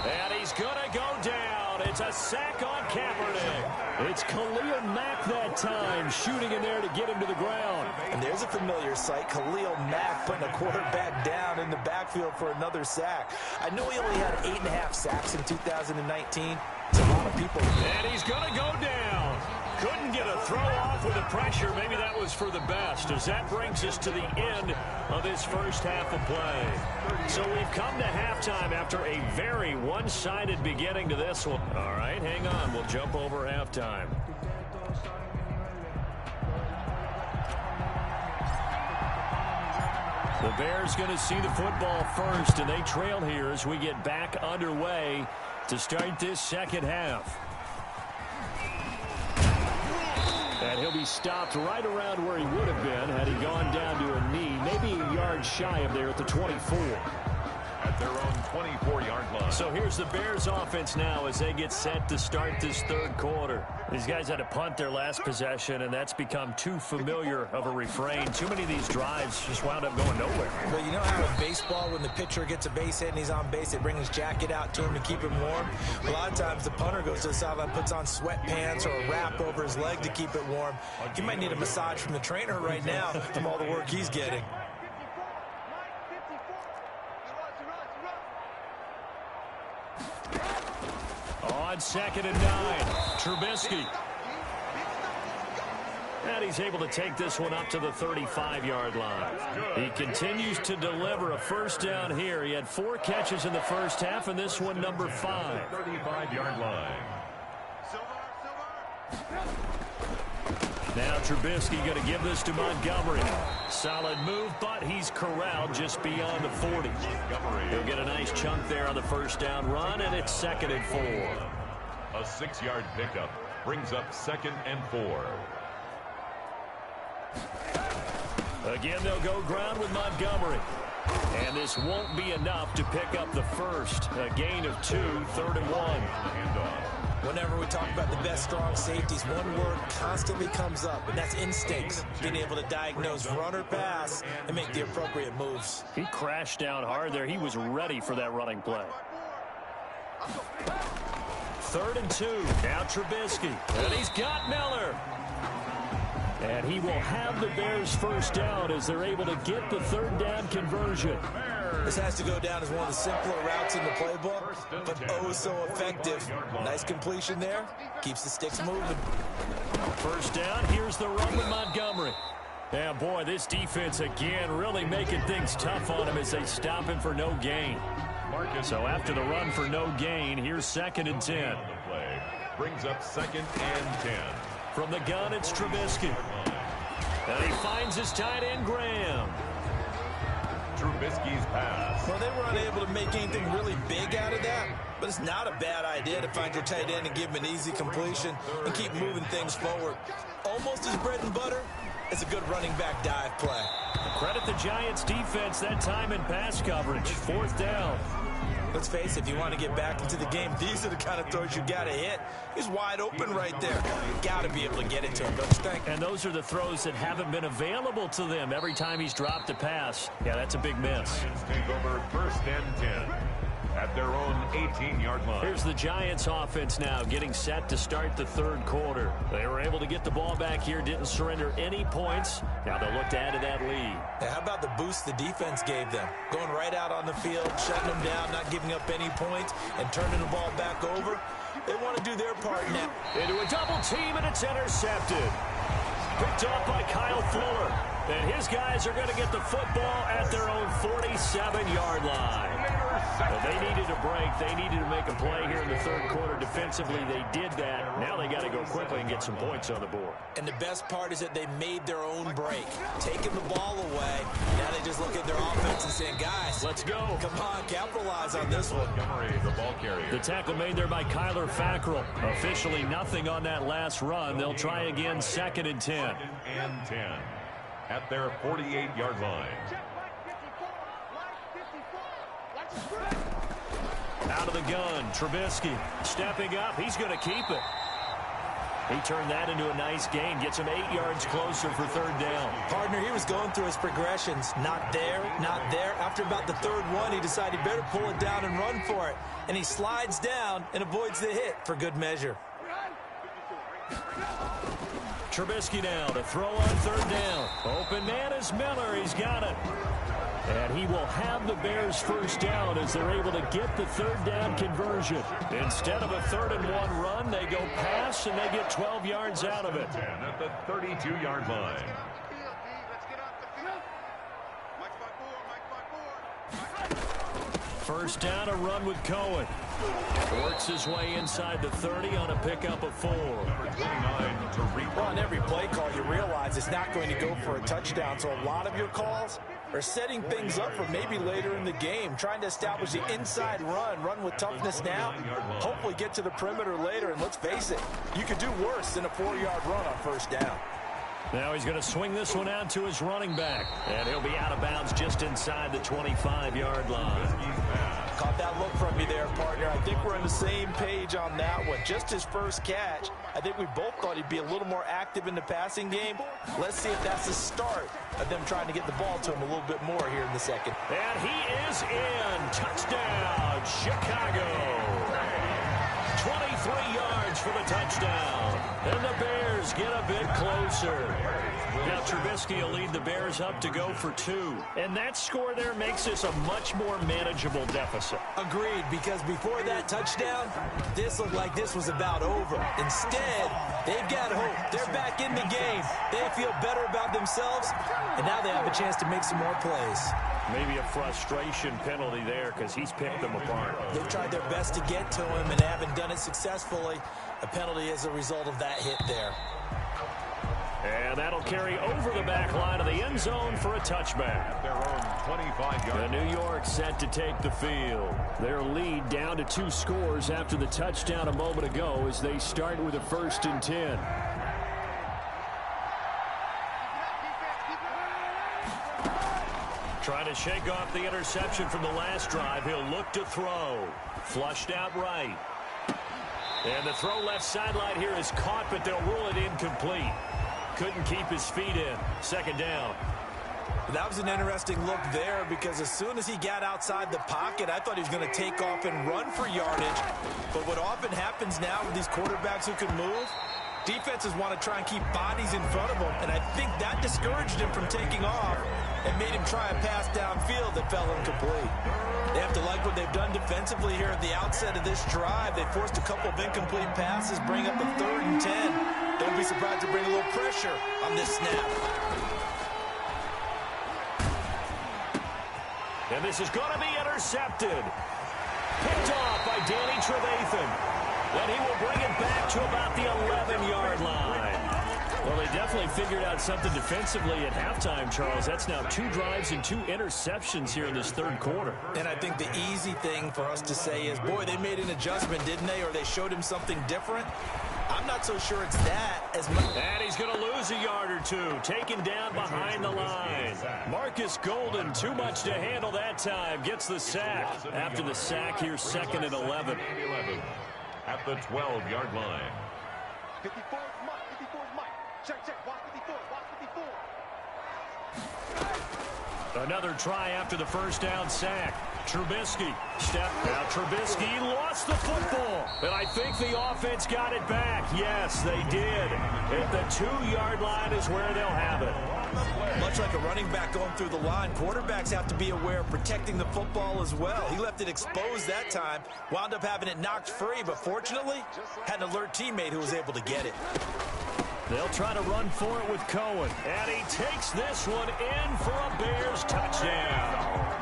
And he's going to go down. It's a sack on Kaepernick. It's Khalil Mack that time, shooting in there to get him to the ground. And there's a familiar sight, Khalil Mack putting a quarterback down in the backfield for another sack. I know he only had 8.5 sacks in 2019. It's a lot of people. And he's going to go down. Couldn't get a throw off with the pressure. Maybe that was for the best, as that brings us to the end of this first half of play. So we've come to halftime after a very one-sided beginning to this one. All right, hang on. We'll jump over halftime. The Bears going to see the football first, and they trail here as we get back underway to start this second half. And he'll be stopped right around where he would have been had he gone down to a knee, maybe a yard shy of there at the 24. At their own 24-yard line. So here's the Bears offense now as they get set to start this third quarter. These guys had to punt their last possession, and that's become too familiar of a refrain. Too many of these drives just wound up going nowhere. Well, you know how in baseball, when the pitcher gets a base hit and he's on base, they bring his jacket out to him to keep him warm? A lot of times the punter goes to the sideline, puts on sweatpants or a wrap over his leg to keep it warm. He might need a massage from the trainer right now from all the work he's getting. On 2nd and 9, Trubisky. And he's able to take this one up to the 35-yard line. He continues to deliver a first down here. He had 4 catches in the first half, and this one number 5. 35-yard line. Now Trubisky going to give this to Montgomery. Solid move, but he's corralled just beyond the 40. He'll get a nice chunk there on the first down run, and it's 2nd and 4. A 6-yard pickup brings up 2nd and 4. Again, they'll go ground with Montgomery. And this won't be enough to pick up the first. A gain of 2, 3rd and 1. Whenever we talk about the best strong safeties, one word constantly comes up, and that's instincts. Being able to diagnose run or pass and make the appropriate moves. He crashed down hard there. He was ready for that running play. 3rd and 2. Now Trubisky. And he's got Miller. And he will have the Bears first down as they're able to get the 3rd down conversion. This has to go down as one of the simpler routes in the playbook, but oh so effective. Nice completion there. Keeps the sticks moving. First down. Here's the run with Montgomery. Yeah, boy, this defense again really making things tough on him as they stop him for no gain. So after the run for no gain, here's 2nd and 10. Brings up 2nd and 10. From the gun, it's Trubisky. And he finds his tight end, Graham. Trubisky's pass. Well, they were unable to make anything really big out of that, but it's not a bad idea to find your tight end and give him an easy completion and keep moving things forward. Almost his bread and butter. It's a good running back dive play. Credit the Giants defense that time in pass coverage. 4th down. Let's face it, if you want to get back into the game, these are the kind of throws you got to hit. He's wide open right there. Got to be able to get it to him, don't you think? And those are the throws that haven't been available to them every time he's dropped a pass. Yeah, that's a big miss. Giants take over 1st and 10 at their own 18-yard line. Here's the Giants offense now getting set to start the 3rd quarter. They were able to get the ball back here, didn't surrender any points. Now they'll look to add to that lead. Now, how about the boost the defense gave them? Going right out on the field, shutting them down, not giving up any points, and turning the ball back over. They want to do their part now. Into a double team, and it's intercepted. Picked off by Kyle Fuller. And his guys are going to get the football at their own 47-yard line. Well, they needed a break. They needed to make a play here in the 3rd quarter. Defensively, they did that. Now they got to go quickly and get some points on the board. And the best part is that they made their own break. Taking the ball away. Now they just look at their offense and saying, guys, let's go. Come on, capitalize on this one. Montgomery, the ball carrier. The tackle made there by Kyler Fackrell. Officially nothing on that last run. They'll try again 2nd and 10. 2nd and 10 at their 48-yard line. Out of the gun, Trubisky stepping up. He's going to keep it. He turned that into a nice gain. Gets him 8 yards closer for 3rd down. Partner, he was going through his progressions. Not there, not there. After about the 3rd one, he decided he better pull it down and run for it. And he slides down and avoids the hit for good measure. Trubisky now to throw on 3rd down. Open man is Miller. He's got it. And he will have the Bears 1st down as they're able to get the 3rd down conversion. Instead of a 3rd and 1 run, they go pass and they get 12 yards out of it. 10 at the 32-yard line. First down, a run with Cohen. Works his way inside the 30 on a pickup of 4. Number 29 to Reed. On every play call, you realize it's not going to go for a touchdown. So a lot of your calls are setting things up for maybe later in the game, trying to establish the inside run with toughness now, hopefully get to the perimeter later. And let's face it, you could do worse than a 4-yard run on 1st down. Now he's going to swing this one out to his running back. And he'll be out of bounds just inside the 25-yard line. Caught that look from you there, partner. I think we're on the same page on that one. Just his first catch. I think we both thought he'd be a little more active in the passing game. Let's see if that's the start of them trying to get the ball to him a little bit more here in the 2nd. And he is in. Touchdown, Chicago. 23 yards for the touchdown. And the Bears get a bit closer. Now Trubisky will lead the Bears up to go for 2. And that score there makes this a much more manageable deficit. Agreed, because before that touchdown, this looked like this was about over. Instead, they've got hope. They're back in the game. They feel better about themselves, and now they have a chance to make some more plays. Maybe a frustration penalty there because he's picked them apart. They've tried their best to get to him and haven't done it successfully. A penalty as a result of that hit there. And that'll carry over the back line of the end zone for a touchback. Their own 25-yard. The New York set to take the field. Their lead down to 2 scores after the touchdown a moment ago as they start with a 1st and 10. Trying to shake off the interception from the last drive. He'll look to throw. Flushed out right. And the throw left sideline here is caught, but they'll rule it incomplete. Couldn't keep his feet in. 2nd down. That was an interesting look there because as soon as he got outside the pocket, I thought he was going to take off and run for yardage. But what often happens now with these quarterbacks who can move, defenses want to try and keep bodies in front of them. And I think that discouraged him from taking off and made him try a pass downfield that fell incomplete. They have to like what they've done defensively here at the outset of this drive. They forced a couple of incomplete passes, bring up a 3rd and 10. Don't be surprised to bring a little pressure on this snap. And this is going to be intercepted. Picked off by Danny Trevathan. Then he will bring it back to about the 11-yard line. Well, they definitely figured out something defensively at halftime, Charles. That's now 2 drives and 2 interceptions here in this third quarter. And I think the easy thing for us to say is, boy, they made an adjustment, didn't they? Or they showed him something different. I'm not so sure it's that as much. And he's going to lose a yard or 2, taken down behind the line. Marcus Golden, too much to handle that time, gets the sack. After the sack, here's 2nd and 11. At the 12-yard line. 54 is Mike. 54 is Mike. Check. Watch 54. Watch 54. Another try after the first down sack. Trubisky. Now Trubisky lost the football. And I think the offense got it back. Yes, they did. At the 2-yard line is where they'll have it. Much like a running back going through the line, quarterbacks have to be aware of protecting the football as well. He left it exposed that time, wound up having it knocked free, but fortunately, had an alert teammate who was able to get it. They'll try to run for it with Cohen. And he takes this one in for a Bears touchdown.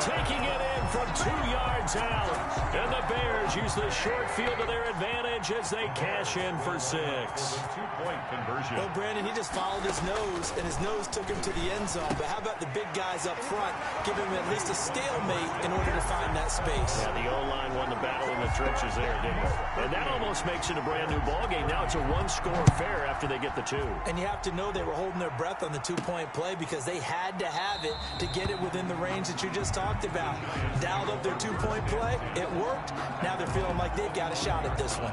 Taking it in from 2 yards out. And the Bears use the short field to their advantage as they cash in for 6. 2-point conversion. Well, Brandon, he just followed his nose, and his nose took him to the end zone. But how about the big guys up front? Give him at least a stalemate in order to find that space. Yeah, the O-line won the battle in the trenches there, didn't it? And that almost makes it a brand-new ballgame. Now it's a 1-score affair after they get the 2. And you have to know they were holding their breath on the 2-point play because they had to have it to get it within the range that you just talked about. Dialed up their 2-point play. It worked. Now they're feeling like they've got a shot at this one.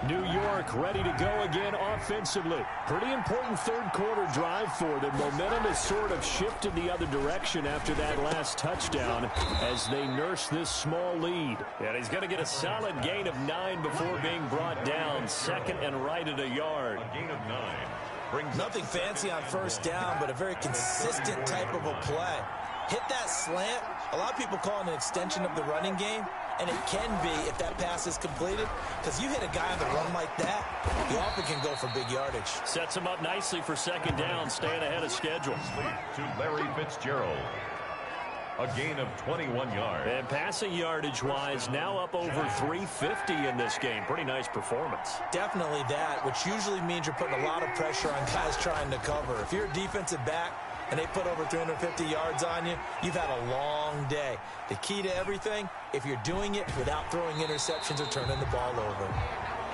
New York ready to go again offensively. Pretty important third quarter drive for them. Momentum has sort of shifted the other direction after that last touchdown as they nurse this small lead. And he's going to get a solid gain of 9 before being brought down. 2nd and right at a yard. A gain of 9. Nothing fancy on first down, but a very consistent type of a play. Hit that slant. A lot of people call it an extension of the running game, and it can be if that pass is completed, because you hit a guy on the run like that, you often can go for big yardage. Sets him up nicely for 2nd down, staying ahead of schedule. To Larry Fitzgerald. A gain of 21 yards. And passing yardage-wise, now up over 350 in this game. Pretty nice performance. Definitely that, which usually means you're putting a lot of pressure on guys trying to cover. If you're a defensive back and they put over 350 yards on you, you've had a long day. The key to everything, if you're doing it without throwing interceptions or turning the ball over.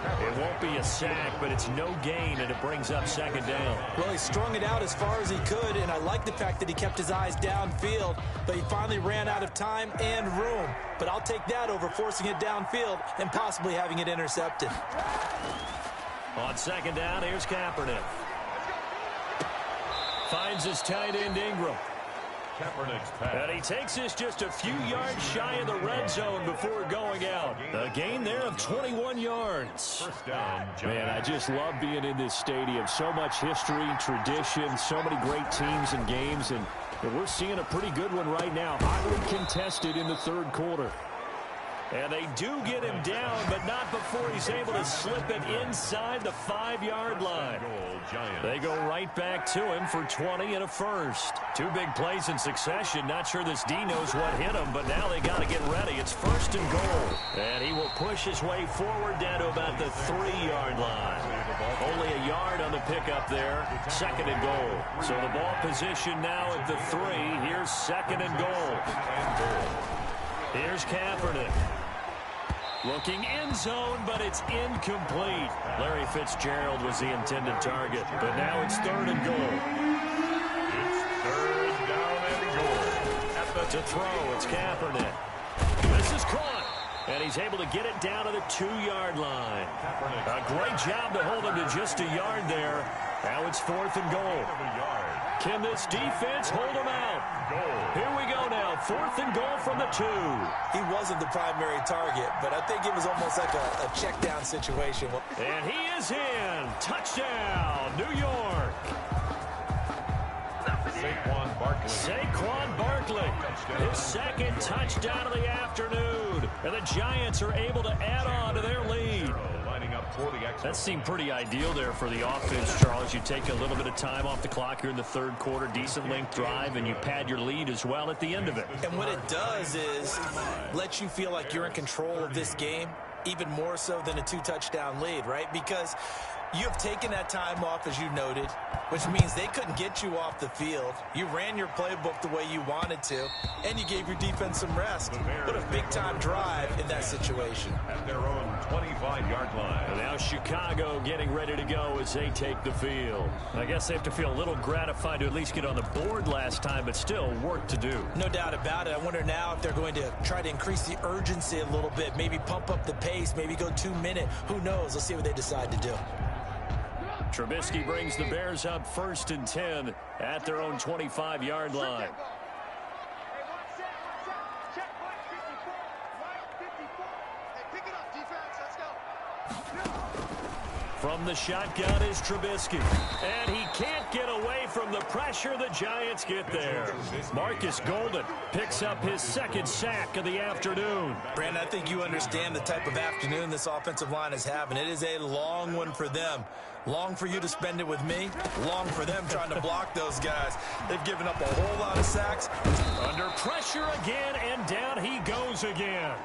It won't be a sack, but it's no gain, and it brings up 2nd down. Well, he strung it out as far as he could, and I like the fact that he kept his eyes downfield, but he finally ran out of time and room. But I'll take that over forcing it downfield and possibly having it intercepted. On 2nd down, here's Kaepernick. Finds his tight end Ingram. Kaepernick's pass. And he takes this just a few yards shy of the red zone before going out. A gain there of 21 yards. First down, Man, I just love being in this stadium. So much history, tradition, so many great teams and games, and we're seeing a pretty good one right now. Hotly contested in the third quarter. And they do get him down, but not before he's able to slip it inside the 5-yard line. They go right back to him for 20 and a first. 2 big plays in succession. Not sure this D knows what hit him, but now they got to get ready. It's 1st and goal. And he will push his way forward down to about the 3-yard line. Only a yard on the pickup there. 2nd and goal. So the ball position now at the 3. Here's 2nd and goal. Here's Kaepernick. Looking end zone, but it's incomplete. Larry Fitzgerald was the intended target, but now it's 3rd and goal. It's 3rd down and goal. To throw, it's Kaepernick. This is caught, and he's able to get it down to the 2-yard line. A great job to hold him to just a yard there. Now it's 4th and goal. Can this defense hold him out? Here we go now. 4th and goal from the 2. He wasn't the primary target, but I think it was almost like a check down situation. And he is in. Touchdown, New York. Saquon Barkley. His 2nd touchdown of the afternoon. And the Giants are able to add on to their lead. That seemed pretty ideal there for the offense, Charles. You take a little bit of time off the clock here in the third quarter, decent length drive, and you pad your lead as well at the end of it. And what it does is let you feel like you're in control of this game, even more so than a 2-touchdown lead, right? Because You have taken that time off, as you noted, which means they couldn't get you off the field. You ran your playbook the way you wanted to, and you gave your defense some rest. What a big-time drive in that situation. At their own 25-yard line. And now Chicago getting ready to go as they take the field. I guess they have to feel a little gratified to at least get on the board last time, but still work to do. No doubt about it. I wonder now if they're going to try to increase the urgency a little bit, maybe pump up the pace, maybe go 2-minute. Who knows? Let's see what they decide to do. Trubisky brings the Bears up 1st and 10 at their own 25-yard line. From the shotgun is Trubisky. And he can't get away from the pressure. The Giants get there. Marcus Golden picks up his 2nd sack of the afternoon. Brandon, I think you understand the type of afternoon this offensive line is having. It is a long one for them. Long for you to spend it with me. Long for them trying to block those guys. They've given up a whole lot of sacks. Under pressure again, and down he goes again.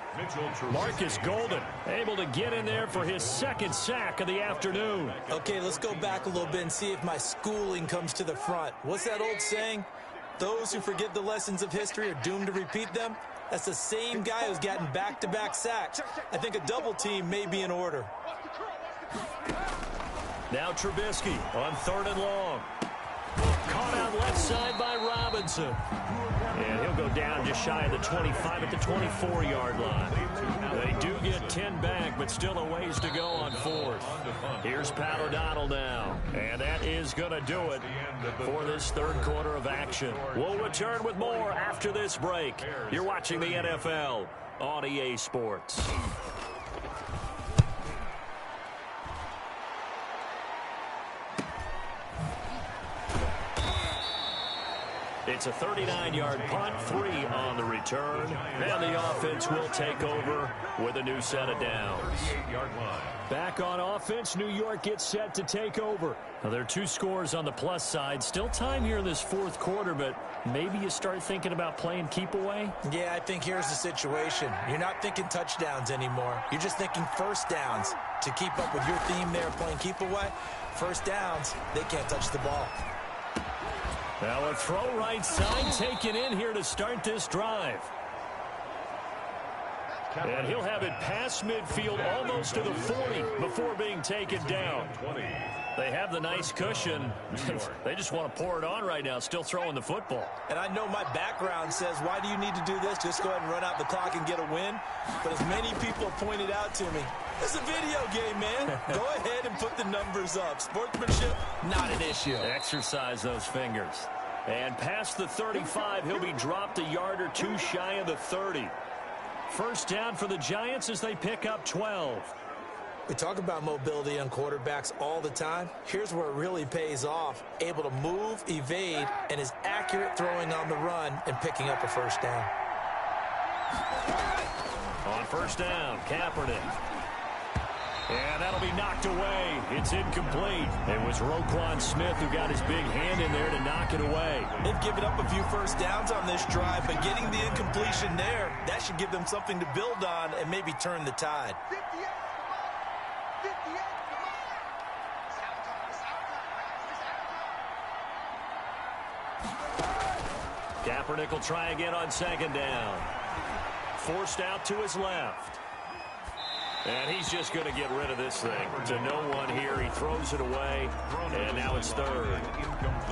Marcus Golden able to get in there for his 2nd sack of the afternoon. Okay, let's go back a little bit and see if my schooling comes to the front. What's that old saying? Those who forget the lessons of history are doomed to repeat them. That's the same guy who's gotten back-to-back sacks. I think a double team may be in order. Now Trubisky on 3rd and long. Caught out left side by Robinson. And he'll go down just shy of the 25 at the 24-yard line. They do get 10 back, but still a ways to go on 4th. Here's Pat O'Donnell now. And that is going to do it for this 3rd quarter of action. We'll return with more after this break. You're watching the NFL on EA Sports. It's a 39-yard punt, 3 on the return, and the offense will take over with a new set of downs. Back on offense, New York gets set to take over. Now, there are 2 scores on the plus side. Still time here in this 4th quarter, but maybe you start thinking about playing keep away? Yeah, I think here's the situation. You're not thinking touchdowns anymore. You're just thinking first downs. To keep up with your theme there, playing keep away, first downs, they can't touch the ball. Now a throw right side taken in here to start this drive. And he'll have it past midfield almost to the 40 before being taken down. They have the nice cushion. They just want to pour it on right now, still throwing the football. And I know my background says, why do you need to do this? Just go ahead and run out the clock and get a win. But as many people have pointed out to me, it's a video game, man. Go ahead and put the numbers up. Sportsmanship, not an issue. Exercise those fingers. And past the 35, he'll be dropped a yard or 2 shy of the 30. First down for the Giants as they pick up 12. We talk about mobility on quarterbacks all the time. Here's where it really pays off. Able to move, evade, and is accurate throwing on the run and picking up a first down. On first down, Kaepernick. And that'll be knocked away. It's incomplete. It was Roquan Smith who got his big hand in there to knock it away. They've given up a few first downs on this drive, but getting the incompletion there, that should give them something to build on and maybe turn the tide. Kaepernick will try again on 2nd down. Forced out to his left. And he's just going to get rid of this thing to no one here. He throws it away, and now it's 3rd.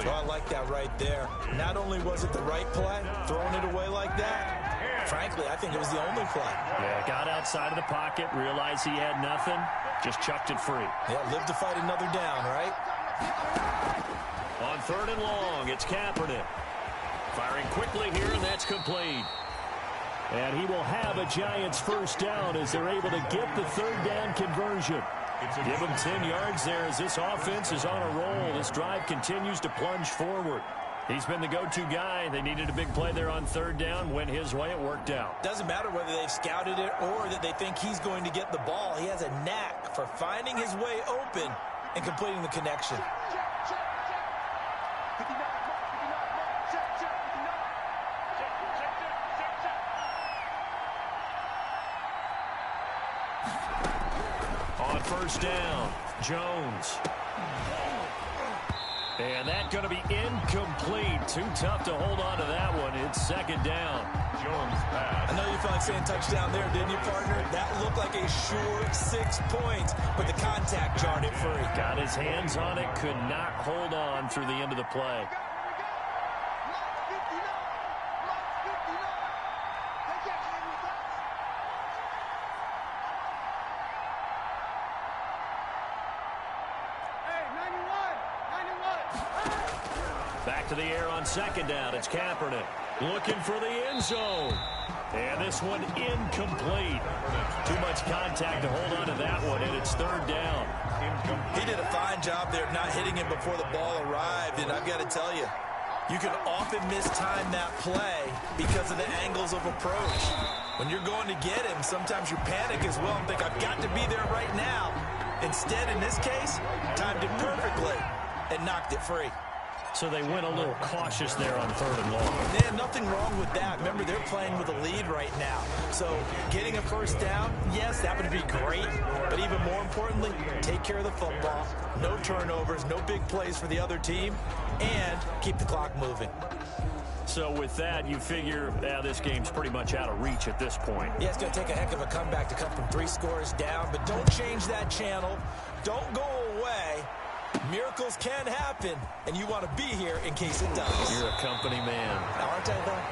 Oh, I like that right there. Not only was it the right play, throwing it away like that, frankly, I think it was the only play. Yeah, got outside of the pocket, realized he had nothing, just chucked it free. Yeah, live to fight another down, right? On 3rd and long, it's Kaepernick. Firing quickly here, and that's complete. And he will have a Giants first down as they're able to get the 3rd down conversion. Give him 10 yards there as this offense is on a roll. This drive continues to plunge forward. He's been the go-to guy. They needed a big play there on 3rd down. Went his way. It worked out. Doesn't matter whether they've scouted it or that they think he's going to get the ball. He has a knack for finding his way open and completing the connection. On first down, Jones. And that's going to be incomplete. Too tough to hold on to that one. It's second down. Jones pass. I know you felt like saying touchdown there, didn't you, partner? That looked like a sure 6 points, but the contact jarred it free. Got his hands on it, could not hold on through the end of the play. Back to the air on second down. It's Kaepernick looking for the end zone. And this one incomplete. Too much contact to hold on to that one, and it's third down. He did a fine job there of not hitting him before the ball arrived, and I've got to tell you, you can often mistime that play because of the angles of approach. When you're going to get him, sometimes you panic as well and think, I've got to be there right now. Instead, in this case, timed it perfectly and knocked it free. So they went a little cautious there on third and long. Man, nothing wrong with that. Remember, they're playing with a lead right now. So getting a first down, yes, that would be great. But even more importantly, take care of the football. No turnovers, no big plays for the other team, and keep the clock moving. So with that, you figure this game's pretty much out of reach at this point. Yeah, it's going to take a heck of a comeback to come from 3 scores down, but don't change that channel. Don't go away. Miracles can happen, and you want to be here in case it does. You're a company man. Aren't I, though?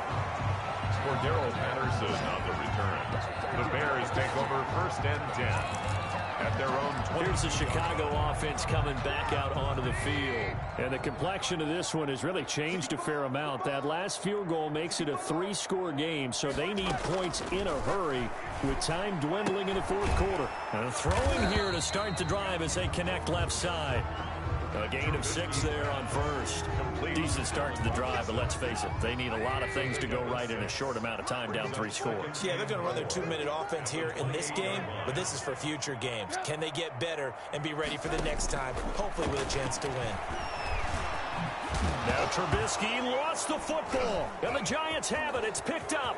For Daryl Patterson on the return. The Bears take over first and 10 at their own 20. Here's the Chicago offense coming back out onto the field. And the complexion of this one has really changed a fair amount. That last field goal makes it a 3-score game, so they need points in a hurry with time dwindling in the fourth quarter. And throwing here to start the drive as they connect left side. A gain of 6 there on first. Decent start to the drive, but let's face it, they need a lot of things to go right in a short amount of time, down 3 scores. Yeah, they're going to run their 2-minute offense here in this game, but this is for future games. Can they get better and be ready for the next time, hopefully with a chance to win? Now Trubisky lost the football, and the Giants have it. It's picked up.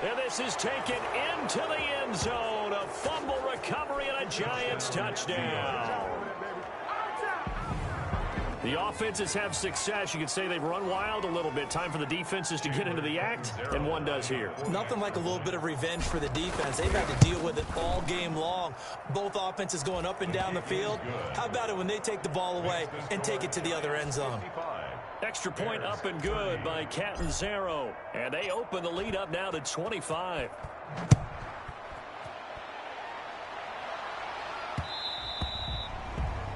And this is taken into the end zone. A fumble recovery and a Giants touchdown. The offenses have success. You could say they've run wild a little bit. Time for the defenses to get into the act, and one does here. Nothing like a little bit of revenge for the defense. They've had to deal with it all game long. Both offenses going up and down the field. How about it when they take the ball away and take it to the other end zone? Extra point up and good by Catanzaro. And they open the lead up now to 25.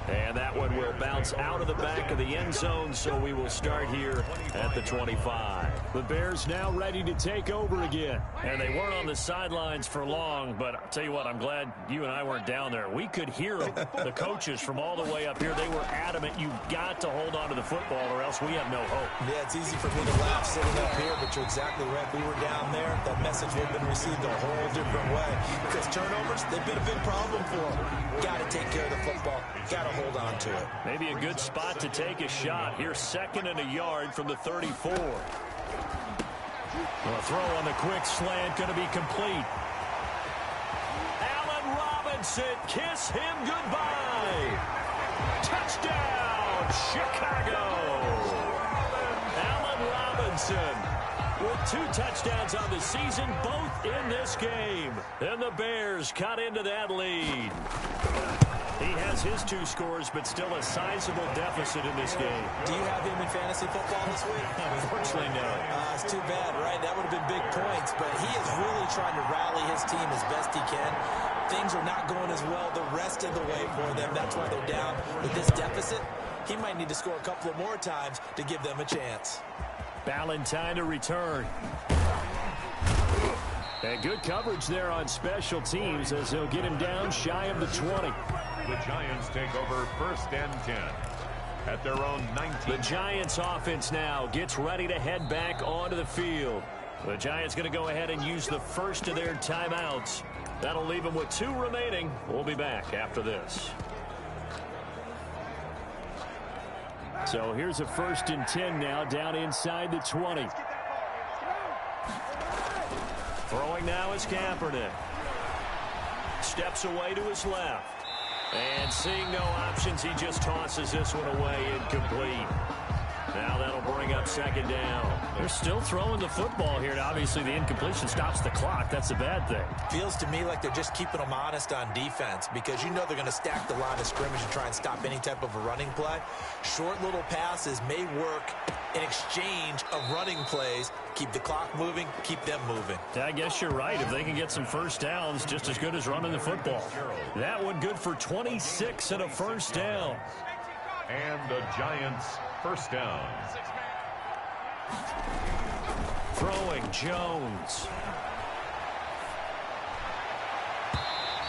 And that one will bounce out of the back of the end zone, so we will start here at the 25. The Bears now ready to take over again. And they weren't on the sidelines for long, but I'll tell you what, I'm glad you and I weren't down there. We could hear them, the coaches from all the way up here. They were adamant, you've got to hold on to the football or else we have no hope. Yeah, it's easy for me to laugh sitting up here, but you're exactly right. We were down there. That message would have been received a whole different way. Because turnovers, they've been a big problem for them. Got to take care of the football. Got to hold on to it. Maybe a good spot to take a shot. Here's 2nd and a yard from the 34. A throw on the quick slant going to be complete. Allen Robinson, kiss him goodbye. Touchdown, Chicago. Allen Robinson with 2 touchdowns on the season, both in this game. And the Bears cut into that lead. He has his 2 scores, but still a sizable deficit in this game. Do you have him in fantasy football this week? Unfortunately, no. It's too bad, right? That would have been big points, but he is really trying to rally his team as best he can. Things are not going as well the rest of the way for them. That's why they're down with this deficit. He might need to score a couple of more times to give them a chance. Ballantyne to return. And good coverage there on special teams as they'll get him down shy of the 20. The Giants take over first and 10 at their own 19. The Giants offense now gets ready to head back onto the field. The Giants going to go ahead and use the first of their timeouts. That'll leave them with 2 remaining. We'll be back after this. So here's a 1st and 10 now down inside the 20. Throwing now is Kaepernick. steps away to his left. And seeing no options, he just tosses this one away, incomplete. Now that'll bring up second down. They're still throwing the football here, and obviously the incompletion stops the clock. That's a bad thing. Feels to me like they're just keeping them honest on defense because you know they're going to stack the line of scrimmage and try and stop any type of a running play. Short little passes may work in exchange of running plays. Keep the clock moving, keep them moving. I guess you're right. If they can get some first downs, just as good as running the football. That one good for 26 and a first down. And the Giants first down. Throwing Jones.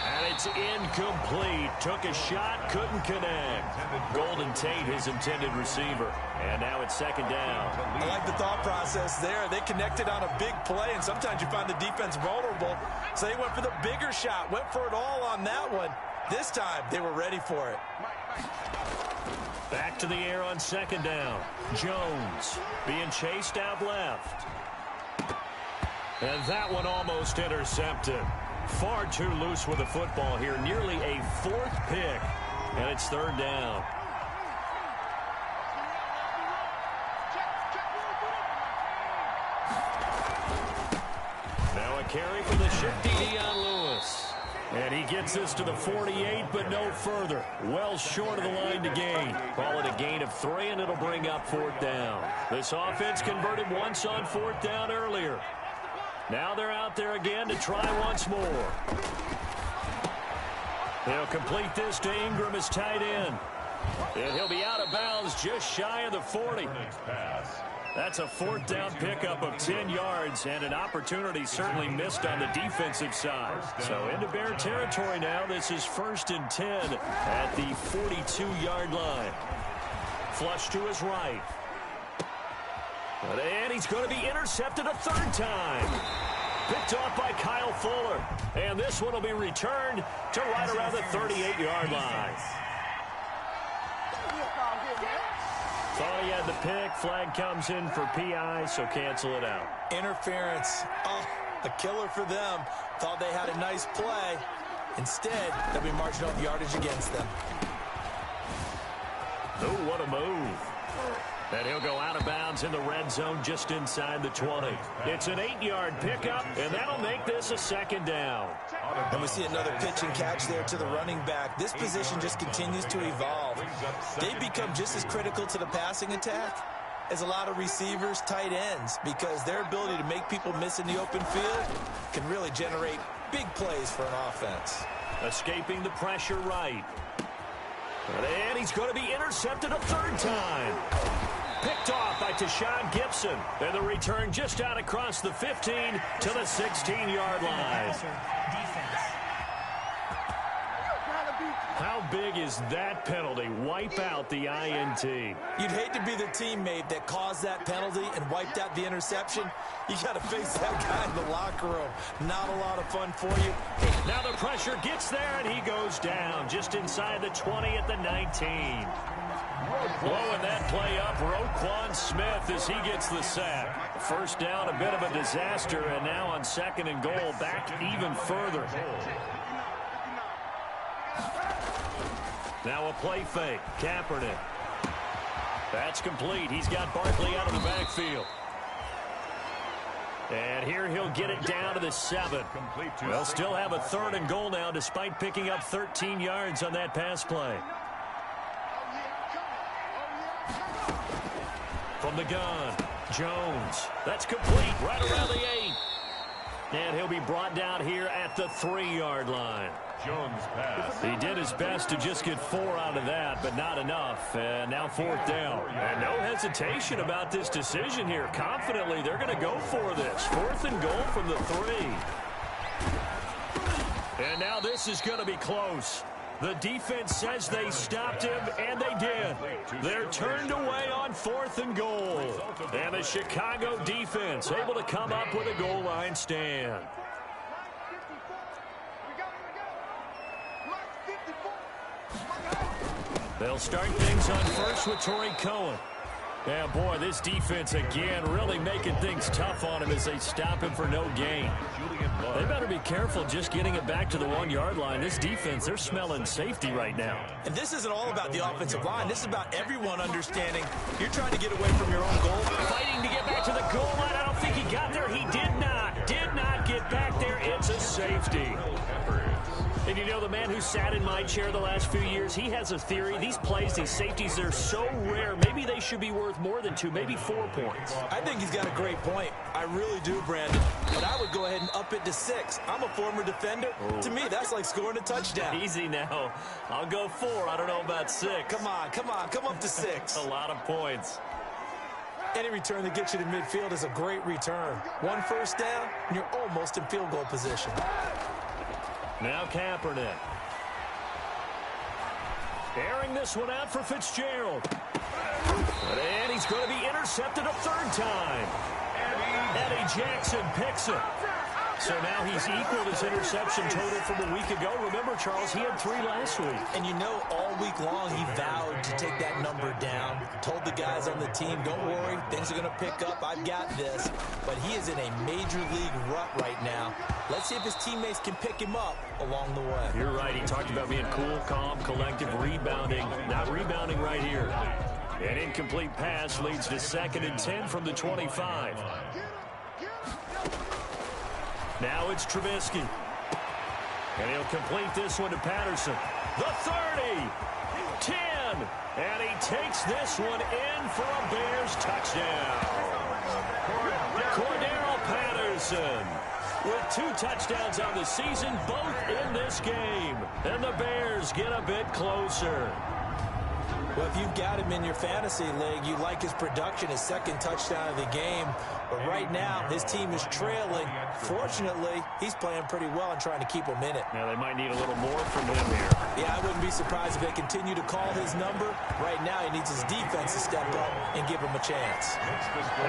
And it's incomplete. Took a shot, couldn't connect. Golden Tate, his intended receiver. And now it's second down. I like the thought process there. They connected on a big play, and sometimes you find the defense vulnerable. So they went for the bigger shot, went for it all on that one. This time, they were ready for it. Back to the air on second down. Jones being chased out left. And that one almost intercepted. Far too loose with the football here. Nearly a fourth pick. And it's third down. Now a carry for the shifty Dion Lewis. And he gets this to the 48, but no further. Well short of the line to gain. Call it a gain of 3, and it'll bring up fourth down. This offense converted once on fourth down earlier. Now they're out there again to try once more. They'll complete this to Ingram as tight end. And he'll be out of bounds just shy of the 40. That's a fourth down pickup of 10 yards and an opportunity certainly missed on the defensive side. So into Bear territory now. This is 1st and 10 at the 42-yard line. Flush to his right. And he's going to be intercepted a third time. Picked off by Kyle Fuller. And this one will be returned to right around the 38-yard line. Thought he had the pick. Flag comes in for PI, so cancel it out. Interference. Oh, a killer for them. Thought they had a nice play. Instead, they'll be marching off yardage against them. Oh, what a move. And he'll go out of bounds in the red zone just inside the 20. It's an 8-yard pickup, and that'll make this a second down. And we see another pitch and catch there to the running back. This position just continues to evolve. They become just as critical to the passing attack as a lot of receivers, tight ends, because their ability to make people miss in the open field can really generate big plays for an offense. Escaping the pressure right. And he's going to be intercepted a third time. Picked off by Tashawn Gibson. And the return just out across the 15 to the 16-yard line. How big is that penalty? Wipe out the INT. You'd hate to be the teammate that caused that penalty and wiped out the interception. You got to face that guy in the locker room. Not a lot of fun for you. Now the pressure gets there, and he goes down just inside the 20 at the 19. Blowing that play up, Roquan Smith as he gets the sack. First down, a bit of a disaster, and now on second and goal, back even further. Now a play fake. Kaepernick. That's complete. He's got Barkley out of the backfield. And here he'll get it down to the 7. They'll still have a third and goal now despite picking up 13 yards on that pass play. From the gun, Jones. That's complete right around the 8. And he'll be brought down here at the 3-yard line. Jones pass. He did his best to just get 4 out of that, but not enough. And now fourth down. And no hesitation about this decision here. Confidently, they're going to go for this. 4th and goal from the 3. And now this is going to be close. The defense says they stopped him, and they did. They're turned away on 4th and goal. And the Chicago defense able to come up with a goal line stand. They'll start things on first with Torrey Cohen. Yeah, boy, this defense again really making things tough on him as they stop him for no gain. They better be careful just getting it back to the 1-yard line. This defense, they're smelling safety right now. And this isn't all about the offensive line. This is about everyone understanding you're trying to get away from your own goal. Fighting to get back to the goal line. I don't think he got there. He did not get back there. It's a safety. And you know, the man who sat in my chair the last few years, he has a theory. These plays, these safeties, they're so rare. Maybe they should be worth more than 2, maybe 4 points. I think he's got a great point. I really do, Brandon. But I would go ahead and up it to 6. I'm a former defender. Oh. To me, that's like scoring a touchdown. Easy now. I'll go 4. I don't know about 6. Come on. Come up to 6. A lot of points. Any return that gets you to midfield is a great return. 1 first down, and you're almost in field goal position. Now Kaepernick. Airing this one out for Fitzgerald. And he's going to be intercepted a 3rd time. Eddie Jackson picks it. So now he's equaled his interception total from a week ago. Remember, Charles, he had 3 last week. And you know, all week long he vowed to take that number down. Told the guys on the team, don't worry, things are going to pick up. I've got this. But he is in a major league rut right now. Let's see if his teammates can pick him up along the way. You're right. He talked about being cool, calm, collective, rebounding. Not rebounding right here. An incomplete pass leads to 2nd and 10 from the 25. Now it's Trubisky. And he'll complete this one to Patterson. The 30. 10. And he takes this one in for a Bears touchdown. Cordero Patterson with 2 touchdowns on the season, both in this game. And the Bears get a bit closer. Well, if you've got him in your fantasy league, you like his production, his 2nd touchdown of the game. But right now, his team is trailing. Fortunately, he's playing pretty well and trying to keep him in it. Now, they might need a little more from him here. Yeah, I wouldn't be surprised if they continue to call his number. Right now, he needs his defense to step up and give him a chance.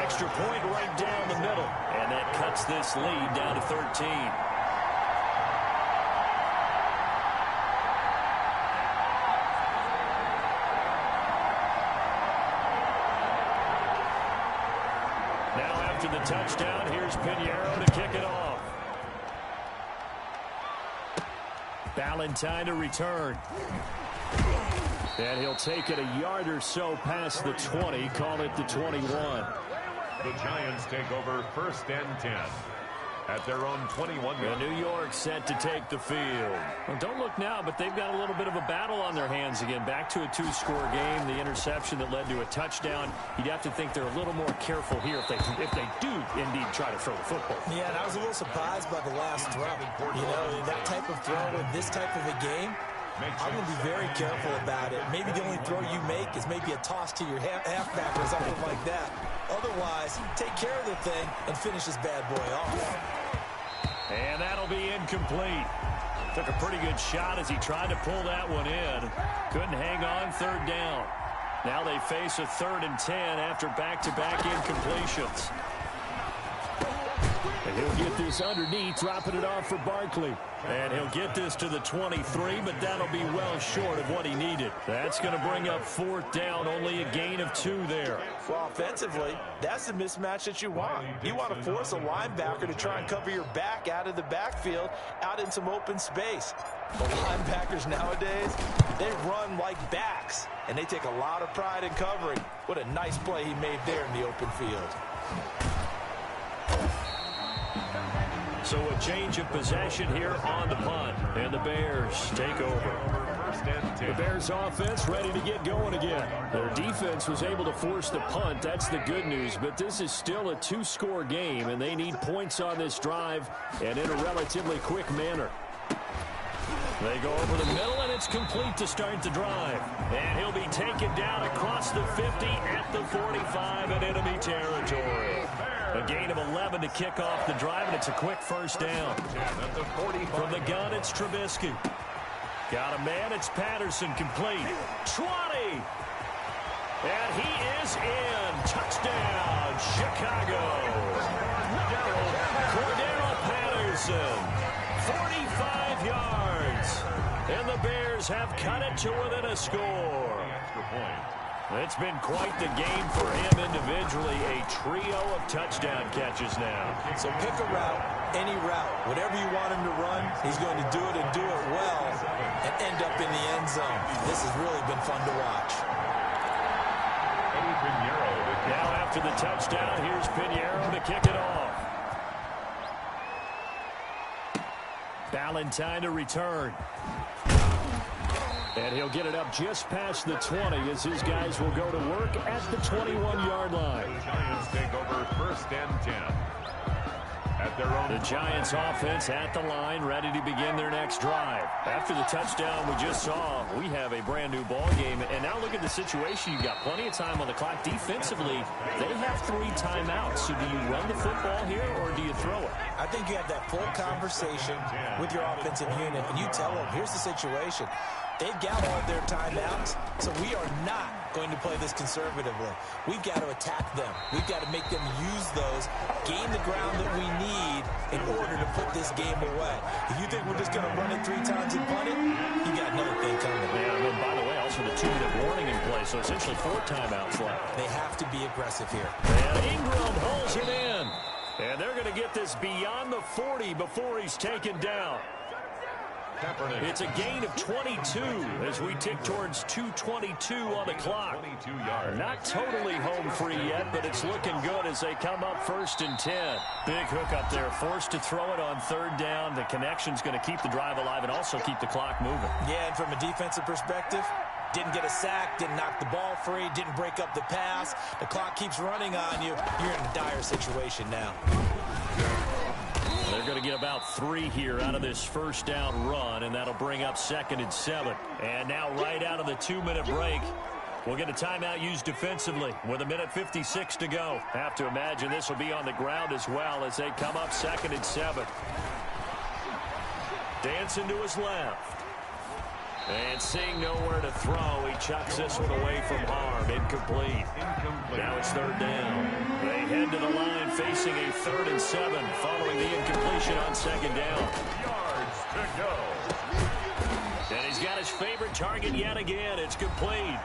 Extra point right down the middle. And that cuts this lead down to 13. The touchdown. Here's Pinheiro to kick it off. Ballantyne to return. And he'll take it a yard or so past the 20. Call it the 21. The Giants take over 1st and 10 at their own 21. New York set to take the field. Well, don't look now, but they've got a little bit of a battle on their hands again. Back to a 2-score game. The interception that led to a touchdown. You'd have to think they're a little more careful here if they do indeed try to throw the football. Yeah, and I was a little surprised by the last throw. You know, that type of throw in this type of a game, I'm going to be very careful about it. Maybe the only throw you make is maybe a toss to your halfback or something like that. Otherwise, take care of the thing and finish this bad boy off. And that'll be incomplete. Took a pretty good shot as he tried to pull that one in. Couldn't hang on 3rd down. Now they face a 3rd and 10 after back-to-back incompletions. And he'll get this underneath, dropping it off for Barkley. And he'll get this to the 23, but that'll be well short of what he needed. That's going to bring up 4th down, only a gain of 2 there. Well, offensively, that's the mismatch that you want. You want to force a linebacker to try and cover your back out of the backfield, out in some open space. The linebackers nowadays, they run like backs, and they take a lot of pride in covering. What a nice play he made there in the open field. So a change of possession here on the punt. And the Bears take over. The Bears offense ready to get going again. Their defense was able to force the punt. That's the good news. But this is still a 2-score game, and they need points on this drive and in a relatively quick manner. They go over the middle, and it's complete to start the drive. And he'll be taken down across the 50 at the 45 in enemy territory. A gain of 11 to kick off the drive, and it's a quick 1st down. From the gun, it's Trubisky. Got a man, it's Patterson, complete. 20! And he is in. Touchdown, Chicago. Cordero Patterson, 45 yards. And the Bears have cut it to within a score. It's been quite the game for him individually. A trio of touchdown catches now. So pick a route, any route. Whatever you want him to run, he's going to do it and do it well and end up in the end zone. This has really been fun to watch. Now after the touchdown, here's Pinheiro to kick it off. Valentine to return. And he'll get it up just past the 20 as his guys will go to work at the 21-yard line. The Giants take over first and 10. At their own. The Giants offense at the line, ready to begin their next drive. After the touchdown we just saw, we have a brand new ball game. And now look at the situation. You've got plenty of time on the clock. Defensively, they have 3 timeouts. So do you run the football here or do you throw it? I think you have that full conversation with your offensive unit, and you tell them, here's the situation. They've got all their timeouts, so we are not going to play this conservatively. We've got to attack them. We've got to make them use those, gain the ground that we need in order to put this game away. If you think we're just going to run it 3 times and punt it, you got another thing coming. Yeah, and then, by the way, also the 2-minute warning in play, so essentially 4 timeouts left. They have to be aggressive here. And Ingram holds it in. And they're going to get this beyond the 40 before he's taken down. It's a gain of 22 as we tick towards 2:22 on the clock. 22 yards. Not totally home free yet, but it's looking good as they come up first and 10. Big hook up there, forced to throw it on 3rd down. The connection's going to keep the drive alive and also keep the clock moving. Yeah, and from a defensive perspective, didn't get a sack, didn't knock the ball free, didn't break up the pass. The clock keeps running on you. You're in a dire situation now. They're going to get about 3 here out of this first down run, and that'll bring up 2nd and 7. And now right out of the 2-minute break, we'll get a timeout used defensively with 1:56 to go. Have to imagine this will be on the ground as well as they come up 2nd and 7. Dancing to his left. And seeing nowhere to throw, he chucks this one away from harm. Incomplete. Now it's 3rd down. They head to the line facing a 3rd and 7 following the incompletion on 2nd down. Yards to go. And he's got his favorite target yet again. It's complete.